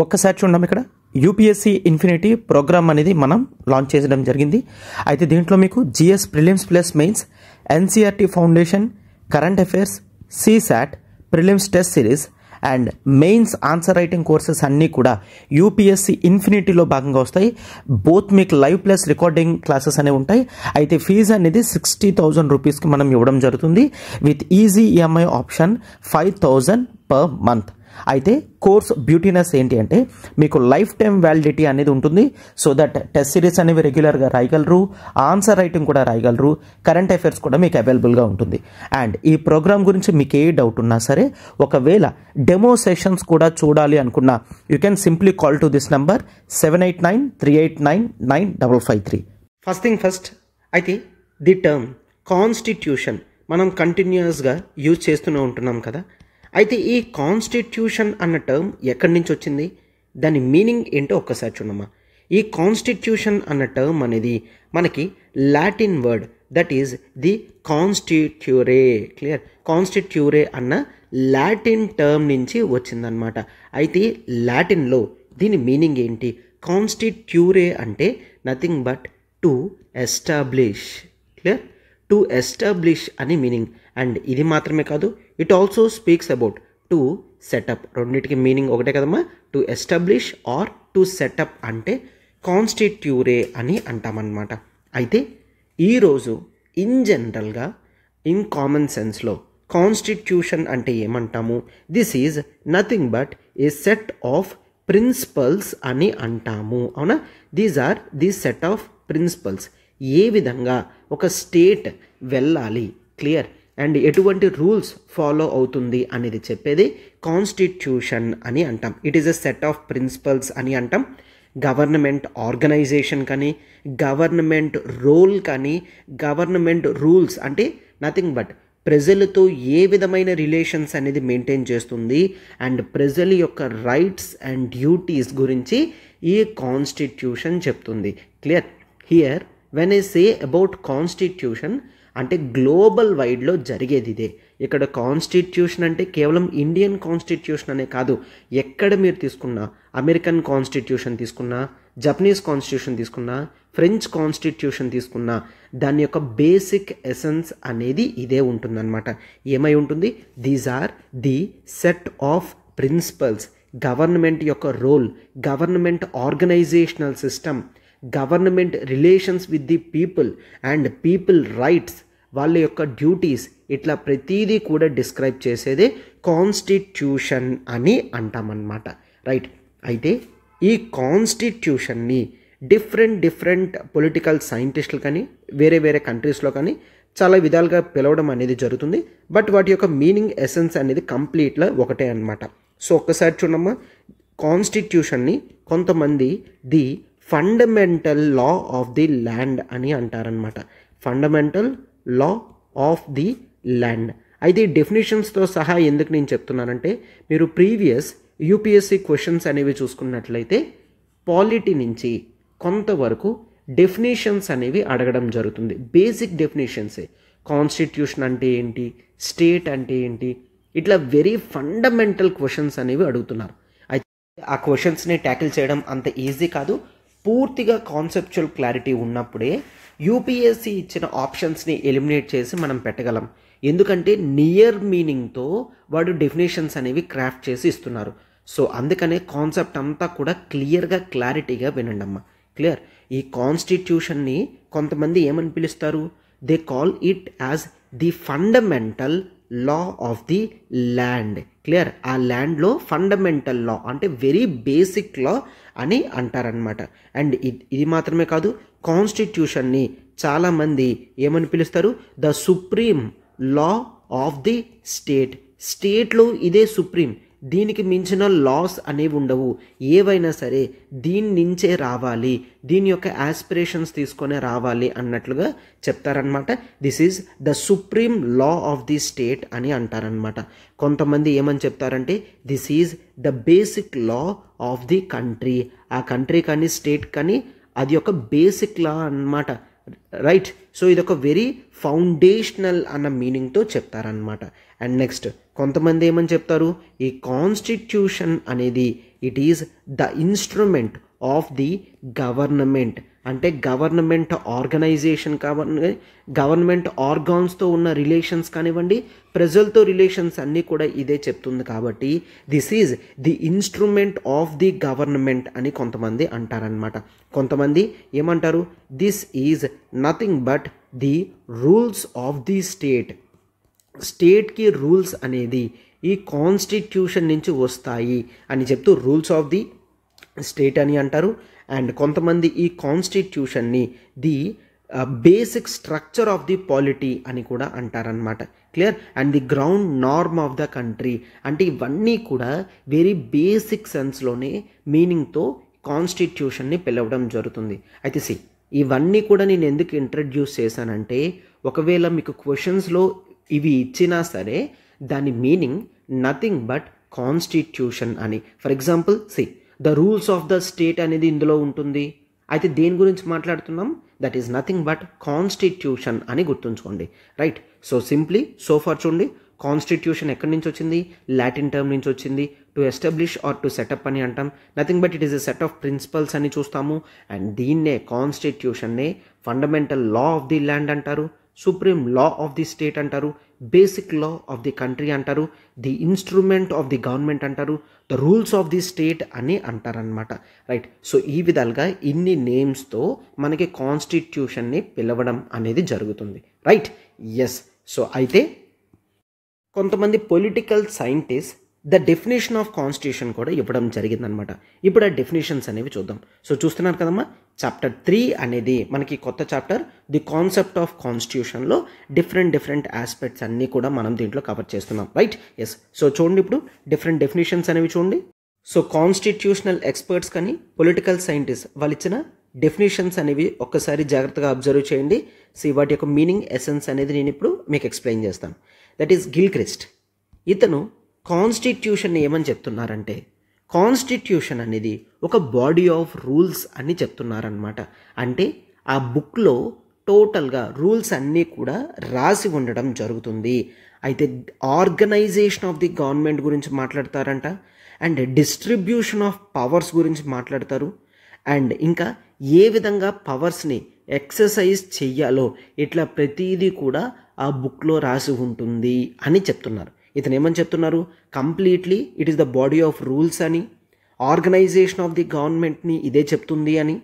ఒక్కసారి చూడండి, ఇక్కడ యూపీఎస్సీ ఇన్ఫినిటీ ప్రోగ్రామ్ అనేది మనం లాంచ్ చేయడం జరిగింది. అయితే దీంట్లో మీకు GS prelims plus mains, NCERT foundation, current affairs, CSAT, prelims test series and mains answer writing courses అన్నీ కూడా యూపీఎస్సీ ఇన్ఫినిటీలో భాగంగా వస్తాయి. బోత్ మీకు లైవ్ ప్లస్ రికార్డింగ్ క్లాసెస్ అనేవి ఉంటాయి. అయితే ఫీజు అనేది 60,000 రూపీస్కి మనం ఇవ్వడం జరుగుతుంది with easy EMI option 5,000 per month. అయితే కోర్స్ బ్యూటీనెస్ ఏంటి అంటే మీకు లైఫ్ టైం వ్యాలిడిటీ అనేది ఉంటుంది. సో దట్ టెస్ట్ సిరీస్ అనేవి రెగ్యులర్గా రాయగలరు, ఆన్సర్ రైటింగ్ కూడా రాయగలరు, కరెంట్ అఫైర్స్ కూడా మీకు అవైలబుల్గా ఉంటుంది. అండ్ ఈ ప్రోగ్రామ్ గురించి మీకు ఏ డౌట్ ఉన్నా సరే, ఒకవేళ డెమో సెషన్స్ కూడా చూడాలి అనుకున్నా you can simply call to this number 7893899553. First thing first, అయితే ది టర్మ్ కాన్స్టిట్యూషన్ మనం కంటిన్యూస్గా యూజ్ చేస్తూనే ఉంటున్నాం కదా. అయితే ఈ కాన్స్టిట్యూషన్ అన్న టర్మ్ ఎక్కడి నుంచి వచ్చింది, దాని మీనింగ్ ఏంటో ఒక్కసారి చూడమ్మా. ఈ కాన్స్టిట్యూషన్ అన్న టర్మ్ అనేది మనకి Latin word that is the constituere. Clear? Constituere అన్న లాటిన్ టర్మ్ నుంచి వచ్చిందనమాట. అయితే లాటిన్లో దీని మీనింగ్ ఏంటి? కాన్స్టిట్యూరే అంటే nothing but to establish. Clear? To establish అని మీనింగ్. అండ్ ఇది మాత్రమే కాదు, it also speaks about to set up. రెండింటికి మీనింగ్ ఒకటే కదమ్మా. To establish or to set up అంటే కాన్స్టిట్యూరే అని అంటామన్నమాట. అయితే ఈరోజు ఇన్ జనరల్గా ఇన్ కామన్ సెన్స్లో కాన్స్టిట్యూషన్ అంటే ఏమంటాము? This is nothing but a set of principles అని అంటాము. అవునా? These are the set of principles. ఏ విధంగా ఒక స్టేట్ వెళ్ళాలి, క్లియర్, అండ్ ఎటువంటి రూల్స్ ఫాలో అవుతుంది అనేది చెప్పేది కాన్స్టిట్యూషన్ అని అంటాం. It is a set of principles అని అంటాం. గవర్నమెంట్ ఆర్గనైజేషన్ కానీ, గవర్నమెంట్ రోల్ కానీ, గవర్నమెంట్ రూల్స్ అంటే నథింగ్ బట్ ప్రజలతో ఏ విధమైన రిలేషన్స్ అనేది మెయింటైన్ చేస్తుంది అండ్ ప్రజల యొక్క రైట్స్ అండ్ డ్యూటీస్ గురించి ఈ కాన్స్టిట్యూషన్ చెప్తుంది. Clear? Here when I say about constitution అంటే గ్లోబల్ వైడ్లో జరిగేది ఇదే. ఇక్కడ కాన్స్టిట్యూషన్ అంటే కేవలం ఇండియన్ కాన్స్టిట్యూషన్ అనే కాదు. ఎక్కడ మీరు తీసుకున్నా, అమెరికన్ కాన్స్టిట్యూషన్ తీసుకున్నా, జపనీస్ కాన్స్టిట్యూషన్ తీసుకున్నా, ఫ్రెంచ్ కాన్స్టిట్యూషన్ తీసుకున్నా, దాని యొక్క బేసిక్ ఎసెన్స్ అనేది ఇదే ఉంటుందన్నమాట. ఏమై ఉంటుంది? These are the set of principles. Government యొక్క role, government organisational system, government relations with the people and people rights, వాళ్ళ యొక్క డ్యూటీస్, ఇట్లా ప్రతిదీ కూడా డిస్క్రైబ్ చేసేదే కాన్స్టిట్యూషన్ అని అంటామన్నమాట. రైట్? అయితే ఈ కాన్స్టిట్యూషన్ని డిఫరెంట్ పొలిటికల్ సైంటిస్టులు కానీ వేరే వేరే కంట్రీస్లో కానీ చాలా విధాలుగా పిలవడం అనేది జరుగుతుంది. బట్ వాటి యొక్క మీనింగ్ ఎసెన్స్ అనేది కంప్లీట్గా ఒకటే అనమాట. సో ఒక్కసారి చూడమ్మా, కాన్స్టిట్యూషన్ని కొంతమంది the fundamental law of the land అని అంటారనమాట. Fundamental law of the land. అయితే ఈ డెఫినేషన్స్తో సహా ఎందుకు నేను చెప్తున్నానంటే, మీరు ప్రీవియస్ యూపీఎస్సీ క్వశ్చన్స్ అనేవి చూసుకున్నట్లయితే పాలిటీ నుంచి కొంతవరకు డెఫినేషన్స్ అనేవి అడగడం జరుగుతుంది. బేసిక్ డెఫినేషన్సే. కాన్స్టిట్యూషన్ అంటే ఏంటి, స్టేట్ అంటే ఏంటి, ఇట్లా వెరీ ఫండమెంటల్ క్వశ్చన్స్ అనేవి అడుగుతున్నారు. అయితే ఆ క్వశ్చన్స్ని ట్యాకిల్ చేయడం అంత ఈజీ కాదు. పూర్తిగా కాన్సెప్చువల్ క్లారిటీ ఉన్నప్పుడే యూపీఎస్సీ ఇచ్చిన ఆప్షన్స్ని ఎలిమినేట్ చేసి మనం పెట్టగలం. ఎందుకంటే నియర్ మీనింగ్తో వాడు డెఫినేషన్స్ అనేవి క్రాఫ్ట్ చేసి ఇస్తున్నారు. సో అందుకనే కాన్సెప్ట్ అంతా కూడా క్లియర్గా క్లారిటీగా వినండి అమ్మా. క్లియర్? ఈ కాన్స్టిట్యూషన్ని కొంతమంది ఏమని పిలుస్తారు? They call it as the fundamental law of the land. Clear? ఆ ల్యాండ్లో ఫండమెంటల్ లా అంటే వెరీ బేసిక్ లా అని అంటారనమాట. అండ్ ఇది మాత్రమే కాదు, కాన్స్టిట్యూషన్ని చాలామంది ఏమని పిలుస్తారు? The supreme law of the state. స్టేట్లో ఇదే సుప్రీం, దీనికి మించిన లాస్ అనేవి ఉండవు. ఏవైనా సరే దీని నుంచే రావాలి, దీని యొక్క ఆస్పిరేషన్స్ తీసుకొనే రావాలి అన్నట్లుగా చెప్తారనమాట. This is the supreme law of the state అని అంటారనమాట. కొంతమంది ఏమని చెప్తారంటే this is the basic law of the country. ఆ కంట్రీ కానీ స్టేట్ కానీ అది ఒక బేసిక్ లా అన్నమాట. రైట్? సో ఇది ఒక వెరీ ఫౌండేషనల్ అన్న మీనింగ్తో చెప్తారనమాట. అండ్ నెక్స్ట్ కొంతమంది ఏమని చెప్తారు? ఈ కాన్స్టిట్యూషన్ అనేది it is the instrument of the government. అంటే గవర్నమెంట్ ఆర్గనైజేషన్ గవర్నమెంట్ ఆర్గాన్స్తో ఉన్న రిలేషన్స్ కానివ్వండి, ప్రజలతో రిలేషన్స్ అన్నీ కూడా ఇదే చెప్తుంది. కాబట్టి this is the instrument of the government అని కొంతమంది అంటారనమాట. కొంతమంది ఏమంటారు, this is nothing but the rules of the state. స్టేట్కి రూల్స్ అనేది ఈ కాన్స్టిట్యూషన్ నుంచి వస్తాయి అని చెప్తూ రూల్స్ ఆఫ్ ది స్టేట్ అని అంటారు. అండ్ కొంతమంది ఈ కాన్స్టిట్యూషన్ని the basic structure of the polity అని కూడా అంటారనమాట. Clear? And the ground norm of the country. అంటే ఇవన్నీ కూడా వెరీ బేసిక్ సెన్స్లోనే మీనింగ్తో కాన్స్టిట్యూషన్ని పిలవడం జరుగుతుంది. అయితే ఇవన్నీ కూడా నేను ఎందుకు ఇంట్రడ్యూస్ చేశానంటే, ఒకవేళ మీకు క్వశ్చన్స్లో ఇవి ఇచ్చినా సరే దాని మీనింగ్ నథింగ్ బట్ కాన్స్టిట్యూషన్ అని. For example the rules of the state అనేది ఇందులో ఉంటుంది. అయితే దేని గురించి మాట్లాడుతున్నాం? That is nothing but constitution అని గుర్తుంచుకోండి. Right? So simply so far చూడండి, కాన్స్టిట్యూషన్ ఎక్కడి నుంచి వచ్చింది? లాటిన్ టర్మ్ నుంచి వచ్చింది. To establish or to set up అని అంటాం. Nothing but it is a set of principles అని చూస్తాము. అండ్ దీన్నే కాన్స్టిట్యూషన్నే fundamental law of the land అంటారు, supreme law of the state అంటారు, basic law of the country అంటారు, the instrument of the government అంటారు, the rules of the state అని అంటారనమాట. రైట్? సో ఈ విధాలుగా ఇన్ని నేమ్స్తో మనకి కాన్స్టిట్యూషన్ని పిలవడం అనేది జరుగుతుంది. రైట్? ఎస్. సో అయితే కొంతమంది political scientist the definition of constitution కూడా ఇవ్వడం జరిగిందనమాట. ఇప్పుడు ఆ డెఫినేషన్స్ అనేవి చూద్దాం. సో చూస్తున్నారు కదమ్మా, చాప్టర్ 3 అనేది మనకి కొత్త చాప్టర్, ది కాన్సెప్ట్ ఆఫ్ కాన్స్టిట్యూషన్లో డిఫరెంట్ ఆస్పెక్ట్స్ అన్నీ కూడా మనం దీంట్లో కవర్ చేస్తున్నాం. రైట్? ఎస్. సో చూడండి, ఇప్పుడు డిఫరెంట్ డెఫినేషన్స్ అనేవి చూడండి. సో కాన్స్టిట్యూషనల్ ఎక్స్పర్ట్స్ కానీ పొలిటికల్ సైంటిస్ట్ వాళ్ళు ఇచ్చిన డెఫినేషన్స్ అనేవి ఒక్కసారి జాగ్రత్తగా అబ్జర్వ్ చేయండి. వాటి యొక్క మీనింగ్, ఎసెన్స్ అనేది నేను ఇప్పుడు మీకు ఎక్స్ప్లెయిన్ చేస్తాను. That is Gilchrist. ఇతను కాన్స్టిట్యూషన్ ఏమని చెప్తున్నారంటే, కాన్స్టిట్యూషన్ అనేది ఒక బాడీ ఆఫ్ రూల్స్ అని చెప్తున్నారనమాట. అంటే ఆ బుక్లో టోటల్గా రూల్స్ అన్నీ కూడా రాసి ఉండడం జరుగుతుంది. అయితే ఆర్గనైజేషన్ ఆఫ్ ది గవర్నమెంట్ గురించి మాట్లాడతారంట, అండ్ డిస్ట్రిబ్యూషన్ ఆఫ్ పవర్స్ గురించి మాట్లాడతారు, అండ్ ఇంకా ఏ విధంగా పవర్స్ని ఎక్సర్సైజ్ చెయ్యాలో ఇట్లా ప్రతిదీ కూడా ఆ బుక్లో రాసి ఉంటుంది అని చెప్తున్నారు. ఇతను ఏమని చెప్తున్నారు? Completely it is the body of rules అని, ఆర్గనైజేషన్ ఆఫ్ ది గవర్నమెంట్ని ఇదే చెప్తుంది అని.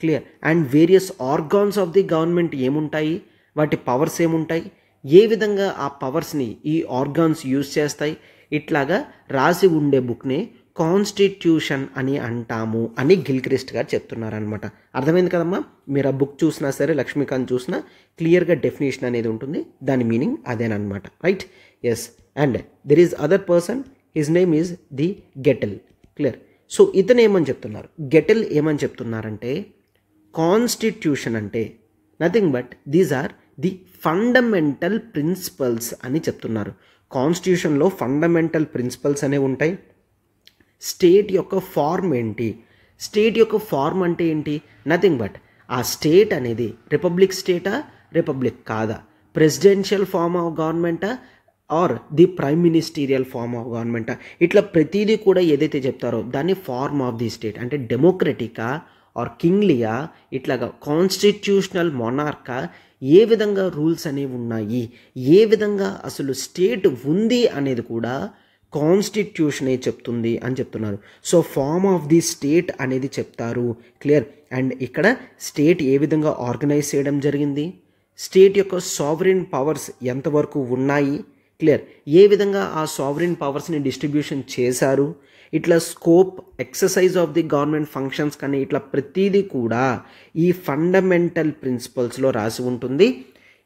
Clear? And various organs of the government ఏముంటాయి, వాటి పవర్స్ ఏముంటాయి, ఏ విధంగా ఆ పవర్స్ని ఈ ఆర్గాన్స్ యూజ్ చేస్తాయి, ఇట్లాగా రాసి ఉండే బుక్నే కాన్స్టిట్యూషన్ అని అంటాము అని గిల్క్రిస్ట్ గారు చెప్తున్నారనమాట. అర్థమైంది కదమ్మా? మీరు ఆ బుక్ చూసినా సరే, లక్ష్మీకాంత్ చూసినా క్లియర్గా డెఫినేషన్ అనేది ఉంటుంది, దాని మీనింగ్ అదేనమాట. Right? Yes. And there is other person, his name is the Gettell. Clear? So ఇతను ఏమని చెప్తున్నారు, గెటెల్ ఏమని చెప్తున్నారంటే, కాన్స్టిట్యూషన్ అంటే nothing but these are the fundamental principles అని చెప్తున్నారు. కాన్స్టిట్యూషన్లో ఫండమెంటల్ ప్రిన్సిపల్స్ అనేవి ఉంటాయి. స్టేట్ యొక్క ఫార్మ్ ఏంటి, స్టేట్ యొక్క ఫార్మ్ అంటే ఏంటి? నథింగ్ బట్ ఆ స్టేట్ అనేది రిపబ్లిక్ స్టేటా, రిపబ్లిక్ కాదా, ప్రెసిడెన్షియల్ ఫార్మ్ ఆఫ్ గవర్నమెంటా or the prime ministerial form of గవర్నమెంటా, ఇట్లా ప్రతిదీ కూడా ఏదైతే చెప్తారో దాన్ని ఫార్మ్ ఆఫ్ ది స్టేట్ అంటే డెమోక్రటికా ఆర్ కింగ్లియా, ఇట్లాగా కాన్స్టిట్యూషనల్ మొనార్కా, ఏ విధంగా రూల్స్ అనేవి ఉన్నాయి, ఏ విధంగా అసలు స్టేట్ ఉంది అనేది కూడా కాన్స్టిట్యూషనే చెప్తుంది అని చెప్తున్నారు. So form of the state అనేది చెప్తారు. క్లియర్? అండ్ ఇక్కడ స్టేట్ ఏ విధంగా ఆర్గనైజ్ చేయడం జరిగింది, స్టేట్ యొక్క సావరిన్ పవర్స్ ఎంతవరకు ఉన్నాయి, క్లియర్, ఏ విధంగా ఆ సావరిన్ పవర్స్ని డిస్ట్రిబ్యూషన్ చేశారు, ఇట్లా scope, exercise of the government functions కానీ ఇట్లా ప్రతిదీ కూడా ఈ ఫండమెంటల్ ప్రిన్సిపల్స్లో రాసి ఉంటుంది.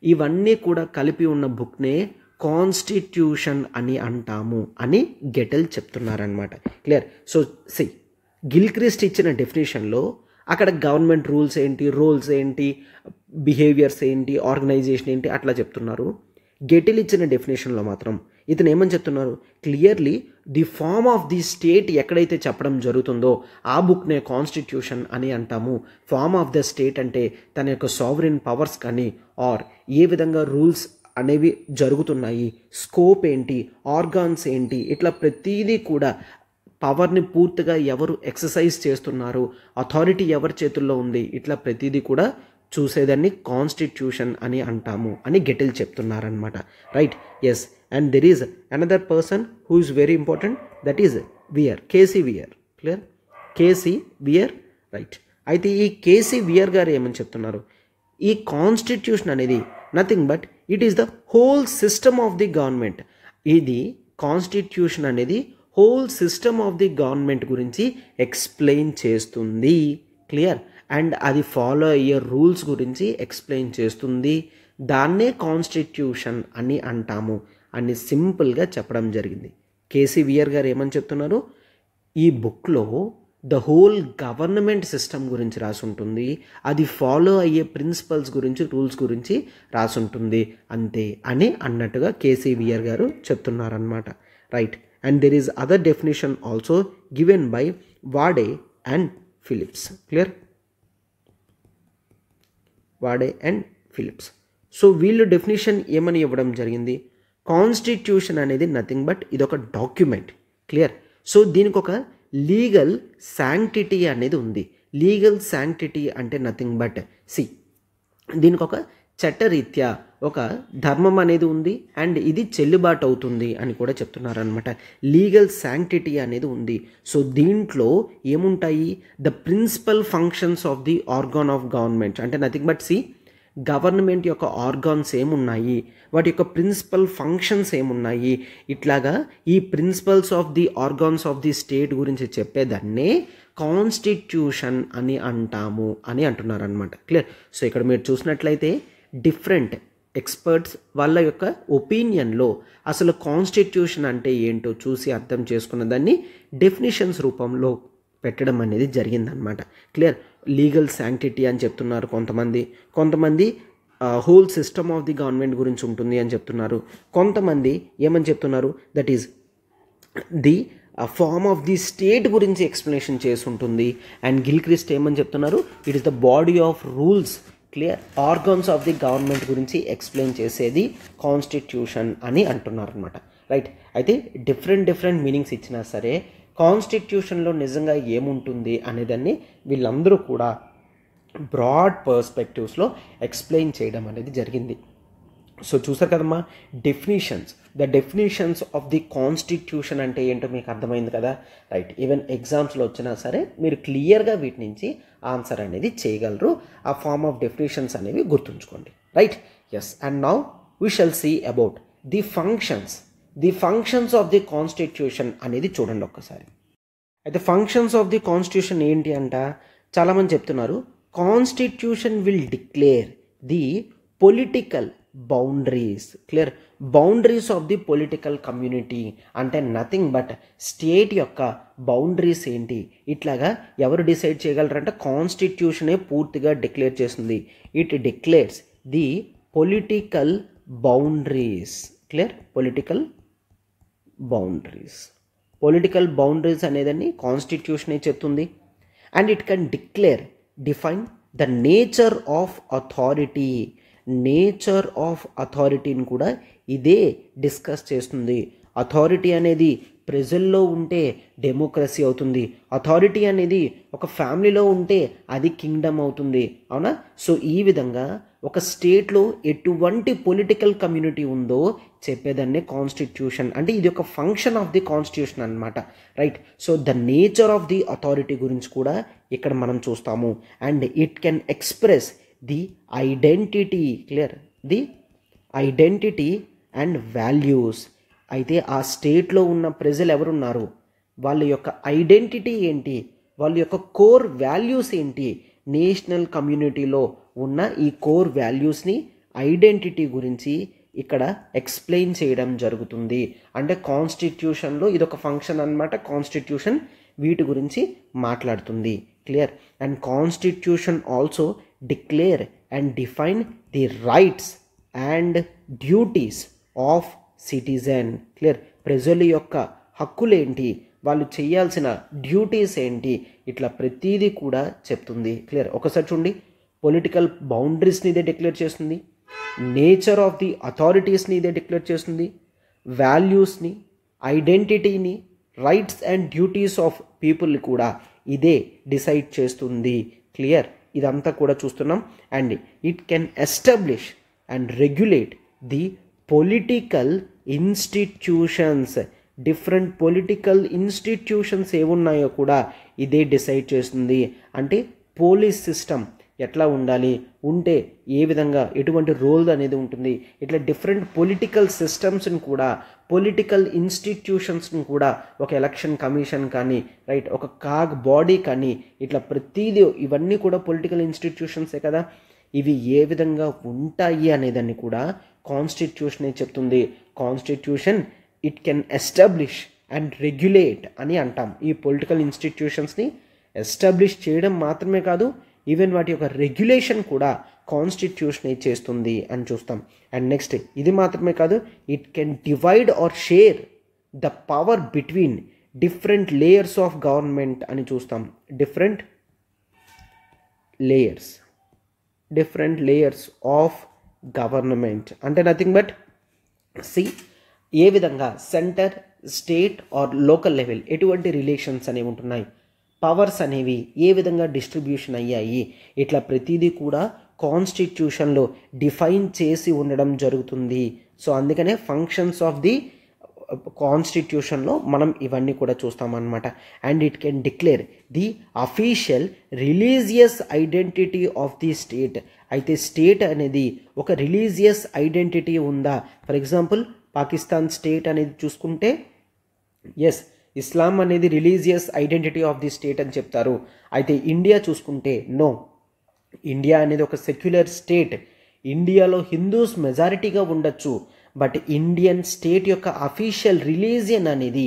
ఇవన్నీ కూడా కలిపి ఉన్న బుక్నే కాన్స్టిట్యూషన్ అని అంటాము అని గెటెల్ చెప్తున్నారనమాట. క్లియర్? సో గిల్క్రిస్ట్ ఇచ్చిన డెఫినేషన్లో అక్కడ గవర్నమెంట్ రూల్స్ ఏంటి, రోల్స్ ఏంటి, బిహేవియర్స్ ఏంటి, ఆర్గనైజేషన్ ఏంటి అట్లా చెప్తున్నారు. గెటెల్ ఇచ్చిన డెఫినేషన్లో మాత్రం ఇతను ఏమని చెప్తున్నారు, clearly the form of the state ఎక్కడైతే చెప్పడం జరుగుతుందో ఆ బుక్నే కాన్స్టిట్యూషన్ అని అంటాము. ఫార్మ్ ఆఫ్ ద స్టేట్ అంటే తన యొక్క సావరిన్ పవర్స్ కానీ ఆర్ ఏ విధంగా రూల్స్ అనేవి జరుగుతున్నాయి, స్కోప్ ఏంటి, ఆర్గాన్స్ ఏంటి, ఇట్లా ప్రతిదీ కూడా పవర్ని పూర్తిగా ఎవరు ఎక్సర్సైజ్ చేస్తున్నారు, అథారిటీ ఎవరి చేతుల్లో ఉంది, ఇట్లా ప్రతిదీ కూడా చూసేదాన్ని కాన్స్టిట్యూషన్ అని అంటాము అని గెటిల్ చెప్తున్నారనమాట. Right, yes. And there is another person who is very important, that is Wheare, KC Wheare. Clear, KC Wheare. Right. అయితే ఈ కేసీ వియర్ గారు ఏమని చెప్తున్నారు, ఈ కాన్స్టిట్యూషన్ అనేది nothing but it is the whole system of the government. ఇది constitution అనేది whole system of the government గురించి ఎక్స్ప్లెయిన్ చేస్తుంది. క్లియర్. అండ్ అది ఫాలో అయ్యే రూల్స్ గురించి ఎక్స్ప్లెయిన్ చేస్తుంది. దాన్నే కాన్స్టిట్యూషన్ అని అంటాము అని సింపుల్గా చెప్పడం జరిగింది. కేసీ వియర్ గారు ఏమని చెప్తున్నారు, ఈ బుక్లో ద హోల్ గవర్నమెంట్ సిస్టమ్ గురించి రాసుంటుంది, అది ఫాలో అయ్యే ప్రిన్సిపల్స్ గురించి, రూల్స్ గురించి రాసుంటుంది అంతే అని అన్నట్టుగా కేసీ వియర్ గారు చెప్తున్నారనమాట. Right. And there is other definition also given by వాడే అండ్ ఫిలిప్స్. క్లియర్, వాడే అండ్ ఫిలిప్స్. సో వీళ్ళు డెఫినేషన్ ఏమని ఇవ్వడం జరిగింది, కాన్స్టిట్యూషన్ అనేది నథింగ్ బట్ ఇదొక డాక్యుమెంట్. క్లియర్. సో దీనికి ఒక లీగల్ శాంక్టిటీ అనేది ఉంది. లీగల్ శాంక్టిటీ అంటే నథింగ్ బట్ దీనికి ఒక చట్టరీత్యా ఒక ధర్మం అనేది ఉంది అండ్ ఇది చెల్లుబాటు అవుతుంది అని కూడా చెప్తున్నారనమాట. లీగల్ శాంక్టిటీ అనేది ఉంది. సో దీంట్లో ఏముంటాయి, the principal functions of the organ of government అంటే నథింగ్ బట్ గవర్నమెంట్ యొక్క ఆర్గాన్స్ ఏమున్నాయి, వాటి యొక్క ప్రిన్సిపల్ ఫంక్షన్స్ ఏమున్నాయి, ఇట్లాగా ఈ principles of the organs of the state గురించి చెప్పేదాన్నే కాన్స్టిట్యూషన్ అని అంటాము అని అంటున్నారనమాట. క్లియర్. సో ఇక్కడ మీరు చూసినట్లయితే డిఫరెంట్ ఎక్స్పర్ట్స్ వాళ్ళ యొక్క ఒపీనియన్లో అసలు కాన్స్టిట్యూషన్ అంటే ఏంటో చూసి అర్థం చేసుకున్న దాన్ని డెఫినిషన్స్ రూపంలో పెట్టడం అనేది జరిగిందనమాట. క్లియర్. లీగల్ శాంక్టిటీ అని చెప్తున్నారు కొంతమంది whole system of the government గురించి ఉంటుంది అని చెప్తున్నారు. కొంతమంది ఏమని చెప్తున్నారు, that is the form of the state గురించి ఎక్స్ప్లెనేషన్ చేసి ఉంటుంది. అండ్ గిల్క్రిస్ట్ ఏమని చెప్తున్నారు, it is the body of rules. Clear. Organs of the government గురించి ఎక్స్ప్లెయిన్ చేసేది కాన్స్టిట్యూషన్ అని అంటున్నారు అనమాట. రైట్. అయితే డిఫరెంట్ మీనింగ్స్ ఇచ్చినా సరే కాన్స్టిట్యూషన్లో నిజంగా ఏముంటుంది అనేదాన్ని వీళ్ళందరూ కూడా బ్రాడ్ పర్స్పెక్టివ్స్లో ఎక్స్ప్లెయిన్ చేయడం అనేది జరిగింది. సో చూసారు కదమ్మా the definitions of the constitution అంటే ఏంటో మీకు అర్థమైంది కదా. రైట్. ఈవెన్ ఎగ్జామ్స్లో వచ్చినా సరే మీరు క్లియర్గా వీటి నుంచి ఆన్సర్ అనేది చేయగలరు. ఆ ఫార్మ్ ఆఫ్ డెఫినేషన్స్ అనేవి గుర్తుంచుకోండి. Right. Yes. And now we shall see about the functions of the constitution అనేది చూడండి ఒక్కసారి. అయితే ఫంక్షన్స్ ఆఫ్ ది కాన్స్టిట్యూషన్ ఏంటి అంట, చాలామంది చెప్తున్నారు constitution will declare the political boundaries. Clear. Boundaries of the political community అంటే నథింగ్ బట్ స్టేట్ యొక్క బౌండరీస్ ఏంటి, ఇట్లాగా ఎవరు డిసైడ్ చేయగలరంటే కాన్స్టిట్యూషనే పూర్తిగా డిక్లేర్ చేస్తుంది. It declares the political boundaries. Clear. Political boundaries అనేదాన్ని కాన్స్టిట్యూషనే చెప్తుంది. And it can define the nature of అథారిటీని కూడా ఇదే డిస్కస్ చేస్తుంది. అథారిటీ అనేది ప్రజల్లో ఉంటే డెమోక్రసీ అవుతుంది, అథారిటీ అనేది ఒక ఫ్యామిలీలో ఉంటే అది కింగ్డమ్ అవుతుంది. అవునా. సో ఈ విధంగా ఒక స్టేట్లో ఎటువంటి పొలిటికల్ కమ్యూనిటీ ఉందో చెప్పేదాన్నే కాన్స్టిట్యూషన్ అంటే ఇది ఒక ఫంక్షన్ ఆఫ్ ది కాన్స్టిట్యూషన్ అనమాట. Right. So the nature of the authority గురించి కూడా ఇక్కడ మనం చూస్తాము. And it can express the identity. Clear. The identity and values. అయితే ఆ స్టేట్లో ఉన్న ప్రజలు ఎవరున్నారు, వాళ్ళ యొక్క ఐడెంటిటీ ఏంటి, వాళ్ళ యొక్క కోర్ వాల్యూస్ ఏంటి, నేషనల్ కమ్యూనిటీలో ఉన్న ఈ కోర్ వాల్యూస్ని ఐడెంటిటీ గురించి ఇక్కడ ఎక్స్ప్లెయిన్ చేయడం జరుగుతుంది. అంటే కాన్స్టిట్యూషన్లో ఇదొక ఫంక్షన్ అన్నమాట. కాన్స్టిట్యూషన్ వీటి గురించి మాట్లాడుతుంది. Clear. And constitution also declare and define the rights and duties of citizen. Clear. ప్రజల యొక్క హక్కులేంటి, వాళ్ళు చేయాల్సిన డ్యూటీస్ ఏంటి, ఇట్లా ప్రతిదీ కూడా చెప్తుంది. క్లియర్. ఒకసారి చూడండి, పొలిటికల్ బౌండరీస్ని ఇదే డిక్లేర్ చేస్తుంది, నేచర్ ఆఫ్ ది అథారిటీస్ని ఇదే డిక్లేర్ చేస్తుంది, వాల్యూస్ని, ఐడెంటిటీని, rights and duties of people కూడా ఇదే డిసైడ్ చేస్తుంది. క్లియర్? ఇదంతా కూడా చూస్తున్నాం. And it can establish and regulate the political institutions. Different political institutions ఏమున్నాయో కూడా ఇదే డిసైడ్ చేస్తుంది. అంటే పోలీస్ సిస్టమ్ ఎట్లా ఉండాలి, ఉంటే ఏ విధంగా ఎటువంటి రోల్ అనేది ఉంటుంది, ఇట్లా డిఫరెంట్ పొలిటికల్ సిస్టమ్స్ని కూడా, పొలిటికల్ ఇన్స్టిట్యూషన్స్ని కూడా, ఒక ఎలక్షన్ కమిషన్ కానీ, రైట్, ఒక కాగ్ బాడీ కానీ, ఇట్లా ప్రతిదీ ఇవన్నీ కూడా పొలిటికల్ ఇన్స్టిట్యూషన్సే కదా. ఇవి ఏ విధంగా ఉంటాయి అనేదాన్ని కూడా కాన్స్టిట్యూషనే చెప్తుంది. Constitution it can establish and regulate అని అంటాం. ఈ పొలిటికల్ ఇన్స్టిట్యూషన్స్ని ఎస్టాబ్లిష్ చేయడం మాత్రమే కాదు, ఈవెన్ వాటి యొక్క రెగ్యులేషన్ కూడా కాన్స్టిట్యూషనే చేస్తుంది అని చూస్తాం. అండ్ నెక్స్ట్ ఇది మాత్రమే కాదు, it can divide or share the power between different layers of government అని చూస్తాం. డిఫరెంట్ లేయర్స్ ఆఫ్ గవర్నమెంట్ అంటే నథింగ్ బట్ ఏ విధంగా centre, state or local level ఎటువంటి రిలేషన్స్ అనేవి ఉంటున్నాయి, పవర్స్ అనేవి ఏ విధంగా డిస్ట్రిబ్యూషన్ అయ్యాయి, ఇట్లా ప్రతిదీ కూడా కాన్స్టిట్యూషన్లో డిఫైన్ చేసి ఉండడం జరుగుతుంది. సో అందుకనే ఫంక్షన్స్ ఆఫ్ ది కాన్స్టిట్యూషన్లో మనం ఇవన్నీ కూడా చూస్తామన్నమాట. And it can declare the official religious identity of the state. అయితే స్టేట్ అనేది ఒక రిలీజియస్ ఐడెంటిటీ ఉందా? ఫర్ ఎగ్జాంపుల్ పాకిస్తాన్ స్టేట్ అనేది చూసుకుంటే ఎస్, ఇస్లాం అనేది religious identity of the state అని చెప్తారు. అయితే ఇండియా చూసుకుంటే నో, ఇండియా అనేది ఒక సెక్యులర్ స్టేట్. ఇండియాలో హిందూస్ మెజారిటీగా ఉండొచ్చు, బట్ ఇండియన్ స్టేట్ యొక్క అఫీషియల్ రిలీజియన్ అనేది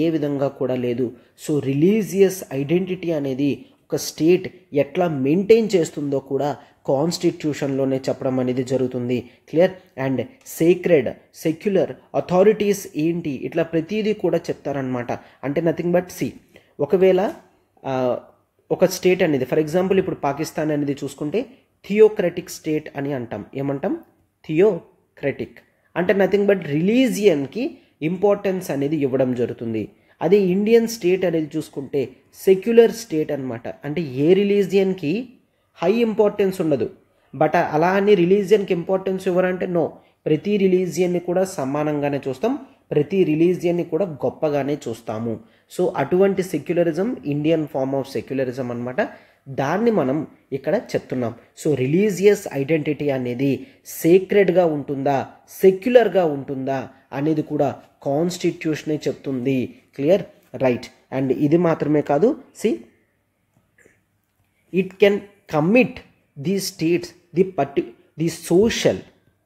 ఏ విధంగా కూడా లేదు. సో రిలీజియస్ ఐడెంటిటీ అనేది ఒక స్టేట్ ఎట్లా మెయింటైన్ చేస్తుందో కూడా కాన్స్టిట్యూషన్లోనే చెప్పడం అనేది జరుగుతుంది. Clear? And sacred, secular authorities ఏంటి, ఇట్లా ప్రతిదీ కూడా చెప్తారనమాట. అంటే నథింగ్ బట్ ఒకవేళ ఒక స్టేట్ అనేది, ఫర్ ఎగ్జాంపుల్ ఇప్పుడు పాకిస్తాన్ అనేది చూసుకుంటే థియోక్రటిక్ స్టేట్ అని అంటాం. ఏమంటాం? థియోక్రటిక్ అంటే నథింగ్ బట్ రిలీజియన్కి ఇంపార్టెన్స్ అనేది ఇవ్వడం జరుగుతుంది. అదే ఇండియన్ స్టేట్ అనేది చూసుకుంటే సెక్యులర్ స్టేట్ అనమాట. అంటే ఏ రిలీజియన్కి హై ఇంపార్టెన్స్ ఉండదు, బట్ అలా అని రిలీజియన్కి ఇంపార్టెన్స్ ఇవ్వరంటే నో, ప్రతి రిలీజియన్ని కూడా సమానంగానే చూస్తాం, ప్రతి రిలీజియన్ని కూడా గొప్పగానే చూస్తాము. సో అటువంటి secularism Indian form of secularism అనమాట. దాన్ని మనం ఇక్కడ చెప్తున్నాం. సో రిలీజియస్ ఐడెంటిటీ అనేది సేక్రెడ్గా ఉంటుందా, సెక్యులర్గా ఉంటుందా అనేది కూడా కాన్స్టిట్యూషనే చెప్తుంది. క్లియర్? రైట్. అండ్ ఇది మాత్రమే కాదు, it can commit the states the social,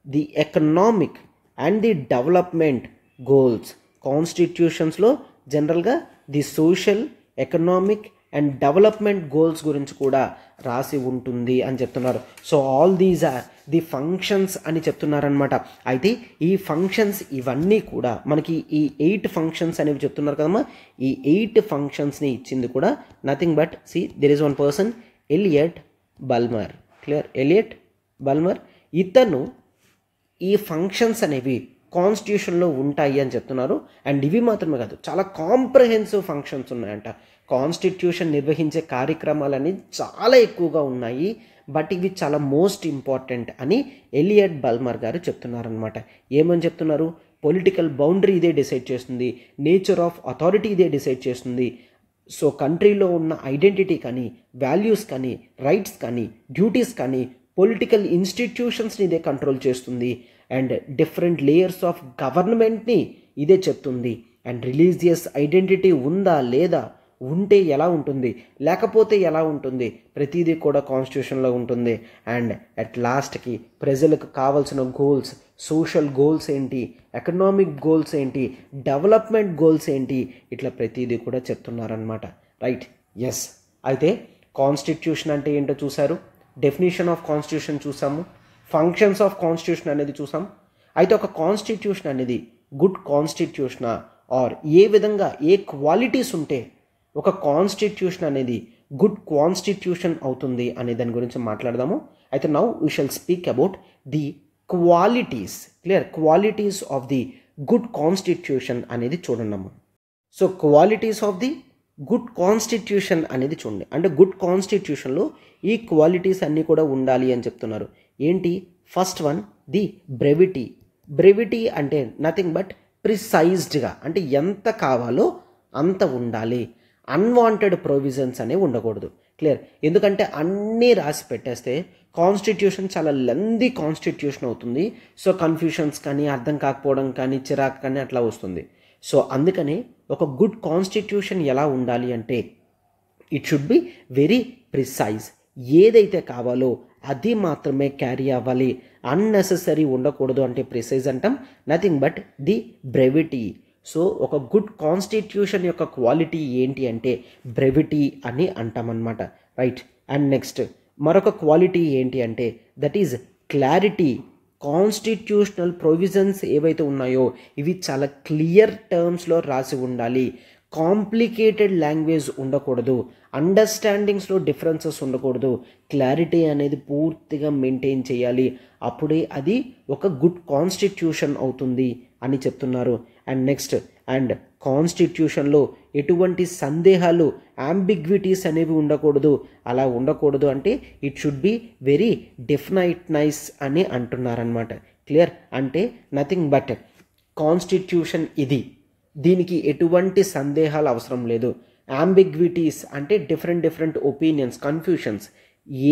the economic and the development goals. కాన్స్టిట్యూషన్స్లో జనరల్గా the social, economic and development goals గురించి కూడా రాసి ఉంటుంది అని చెప్తున్నారు. So all these are the functions అని చెప్తున్నారనమాట. అయితే ఈ ఫంక్షన్స్ ఇవన్నీ కూడా మనకి ఈ 8 ఫంక్షన్స్ అనేవి చెప్తున్నారు కదమ్మా. ఈ 8 ఫంక్షన్స్ని ఇచ్చింది కూడా nothing but there is one person, Elliot Bulmer. Clear? Elliot Bulmer ఇతను ఈ ఫంక్షన్స్ అనేవి కాన్స్టిట్యూషన్లో ఉంటాయి అని చెప్తున్నారు. అండ్ ఇవి మాత్రమే కాదు, చాలా కాంప్రహెన్సివ్ ఫంక్షన్స్ ఉన్నాయంట. కాన్స్టిట్యూషన్ నిర్వహించే కార్యక్రమాలన్నీ చాలా ఎక్కువగా ఉన్నాయి, బట్ ఇవి చాలా మోస్ట్ ఇంపార్టెంట్ అని ఎలియట్ బల్మర్ గారు చెప్తున్నారనమాట. ఏమని చెప్తున్నారు? పొలిటికల్ బౌండరీ ఇదే డిసైడ్ చేస్తుంది, నేచర్ ఆఫ్ అథారిటీ ఇదే డిసైడ్ చేస్తుంది. సో కంట్రీలో ఉన్న ఐడెంటిటీ కానీ, వాల్యూస్ కానీ, రైట్స్ కానీ, డ్యూటీస్ కానీ, పొలిటికల్ ఇన్స్టిట్యూషన్స్ని ఇదే కంట్రోల్ చేస్తుంది. అండ్ డిఫరెంట్ లేయర్స్ ఆఫ్ గవర్నమెంట్ని ఇదే చెప్తుంది. అండ్ రిలీజియస్ ఐడెంటిటీ ఉందా లేదా, ఉంటే ఎలా ఉంటుంది, లేకపోతే ఎలా ఉంటుంది, ప్రతిదీ కూడా కాన్స్టిట్యూషన్లో ఉంటుంది. అండ్ అట్ లాస్ట్కి ప్రజలకు కావాల్సిన గోల్స్, సోషల్ గోల్స్ ఏంటి, ఎకనామిక్ గోల్స్ ఏంటి, డెవలప్మెంట్ గోల్స్ ఏంటి, ఇట్లా ప్రతిదీ కూడా చెప్తున్నారనమాట. రైట్? ఎస్. అయితే కాన్స్టిట్యూషన్ అంటే ఏంటో చూసారు, డెఫినేషన్ ఆఫ్ కాన్స్టిట్యూషన్ చూసాము, ఫంక్షన్స్ ఆఫ్ కాన్స్టిట్యూషన్ అనేది చూసాం. అయితే ఒక కాన్స్టిట్యూషన్ అనేది గుడ్ కాన్స్టిట్యూషనా, ఆర్ ఏ విధంగా ఏ క్వాలిటీస్ ఉంటే ఒక కాన్స్టిట్యూషన్ అనేది గుడ్ కాన్స్టిట్యూషన్ అవుతుంది అనే దాని గురించి మాట్లాడదాము. అయితే now we shall speak about the qualities. Clear? Qualities of the good constitution అనేది చూడండి. So qualities of the good constitution అనేది చూడండి. అంటే గుడ్ కాన్స్టిట్యూషన్లో ఈ క్వాలిటీస్ అన్నీ కూడా ఉండాలి అని చెప్తున్నారు. ఏంటి? First one, the brevity. Brevity అంటే నథింగ్ బట్ ప్రిసైజ్డ్గా, అంటే ఎంత కావాలో అంత ఉండాలి. అన్వాంటెడ్ ప్రొవిజన్స్ అనేవి ఉండకూడదు. క్లియర్? ఎందుకంటే అన్నీ రాసి పెట్టేస్తే కాన్స్టిట్యూషన్ చాలా లెందీ కాన్స్టిట్యూషన్ అవుతుంది. సో కన్ఫ్యూషన్స్ కానీ, అర్థం కాకపోవడం కానీ, చిరాకు కానీ అట్లా వస్తుంది. సో అందుకని ఒక గుడ్ కాన్స్టిట్యూషన్ ఎలా ఉండాలి అంటే it should be very precise. ఏదైతే కావాలో అది మాత్రమే క్యారీ అవ్వాలి. అన్నెసెసరీ ఉండకూడదు. అంటే ప్రిసైజ్ అంటాం, nothing but the brevity. So ఒక గుడ్ కాన్స్టిట్యూషన్ యొక్క క్వాలిటీ ఏంటి అంటే బ్రెవిటీ అని అంటామన్నమాట. రైట్? అండ్ నెక్స్ట్ మరొక క్వాలిటీ ఏంటి అంటే that is clarity. Constitutional provisions ఏవైతే ఉన్నాయో ఇవి చాలా క్లియర్ టర్మ్స్లో రాసి ఉండాలి. కాంప్లికేటెడ్ లాంగ్వేజ్ ఉండకూడదు. అండర్స్టాండింగ్స్లో డిఫరెన్సెస్ ఉండకూడదు. క్లారిటీ అనేది పూర్తిగా మెయింటైన్ చేయాలి. అప్పుడే అది ఒక గుడ్ కాన్స్టిట్యూషన్ అవుతుంది అని చెప్తున్నారు. అండ్ నెక్స్ట్ కాన్స్టిట్యూషన్లో ఎటువంటి సందేహాలు, అంబిగ్విటీస్ అనేవి ఉండకూడదు. అలా ఉండకూడదు అంటే ఇట్ షుడ్ బి వెరీ డెఫినైట్నైస్ అని అంటున్నారనమాట. క్లియర్? అంటే నథింగ్ బట్ కాన్స్టిట్యూషన్ ఇది, దీనికి ఎటువంటి సందేహాలు అవసరం లేదు. అంబిగ్విటీస్ అంటే డిఫరెంట్ ఒపీనియన్స్, కన్ఫ్యూషన్స్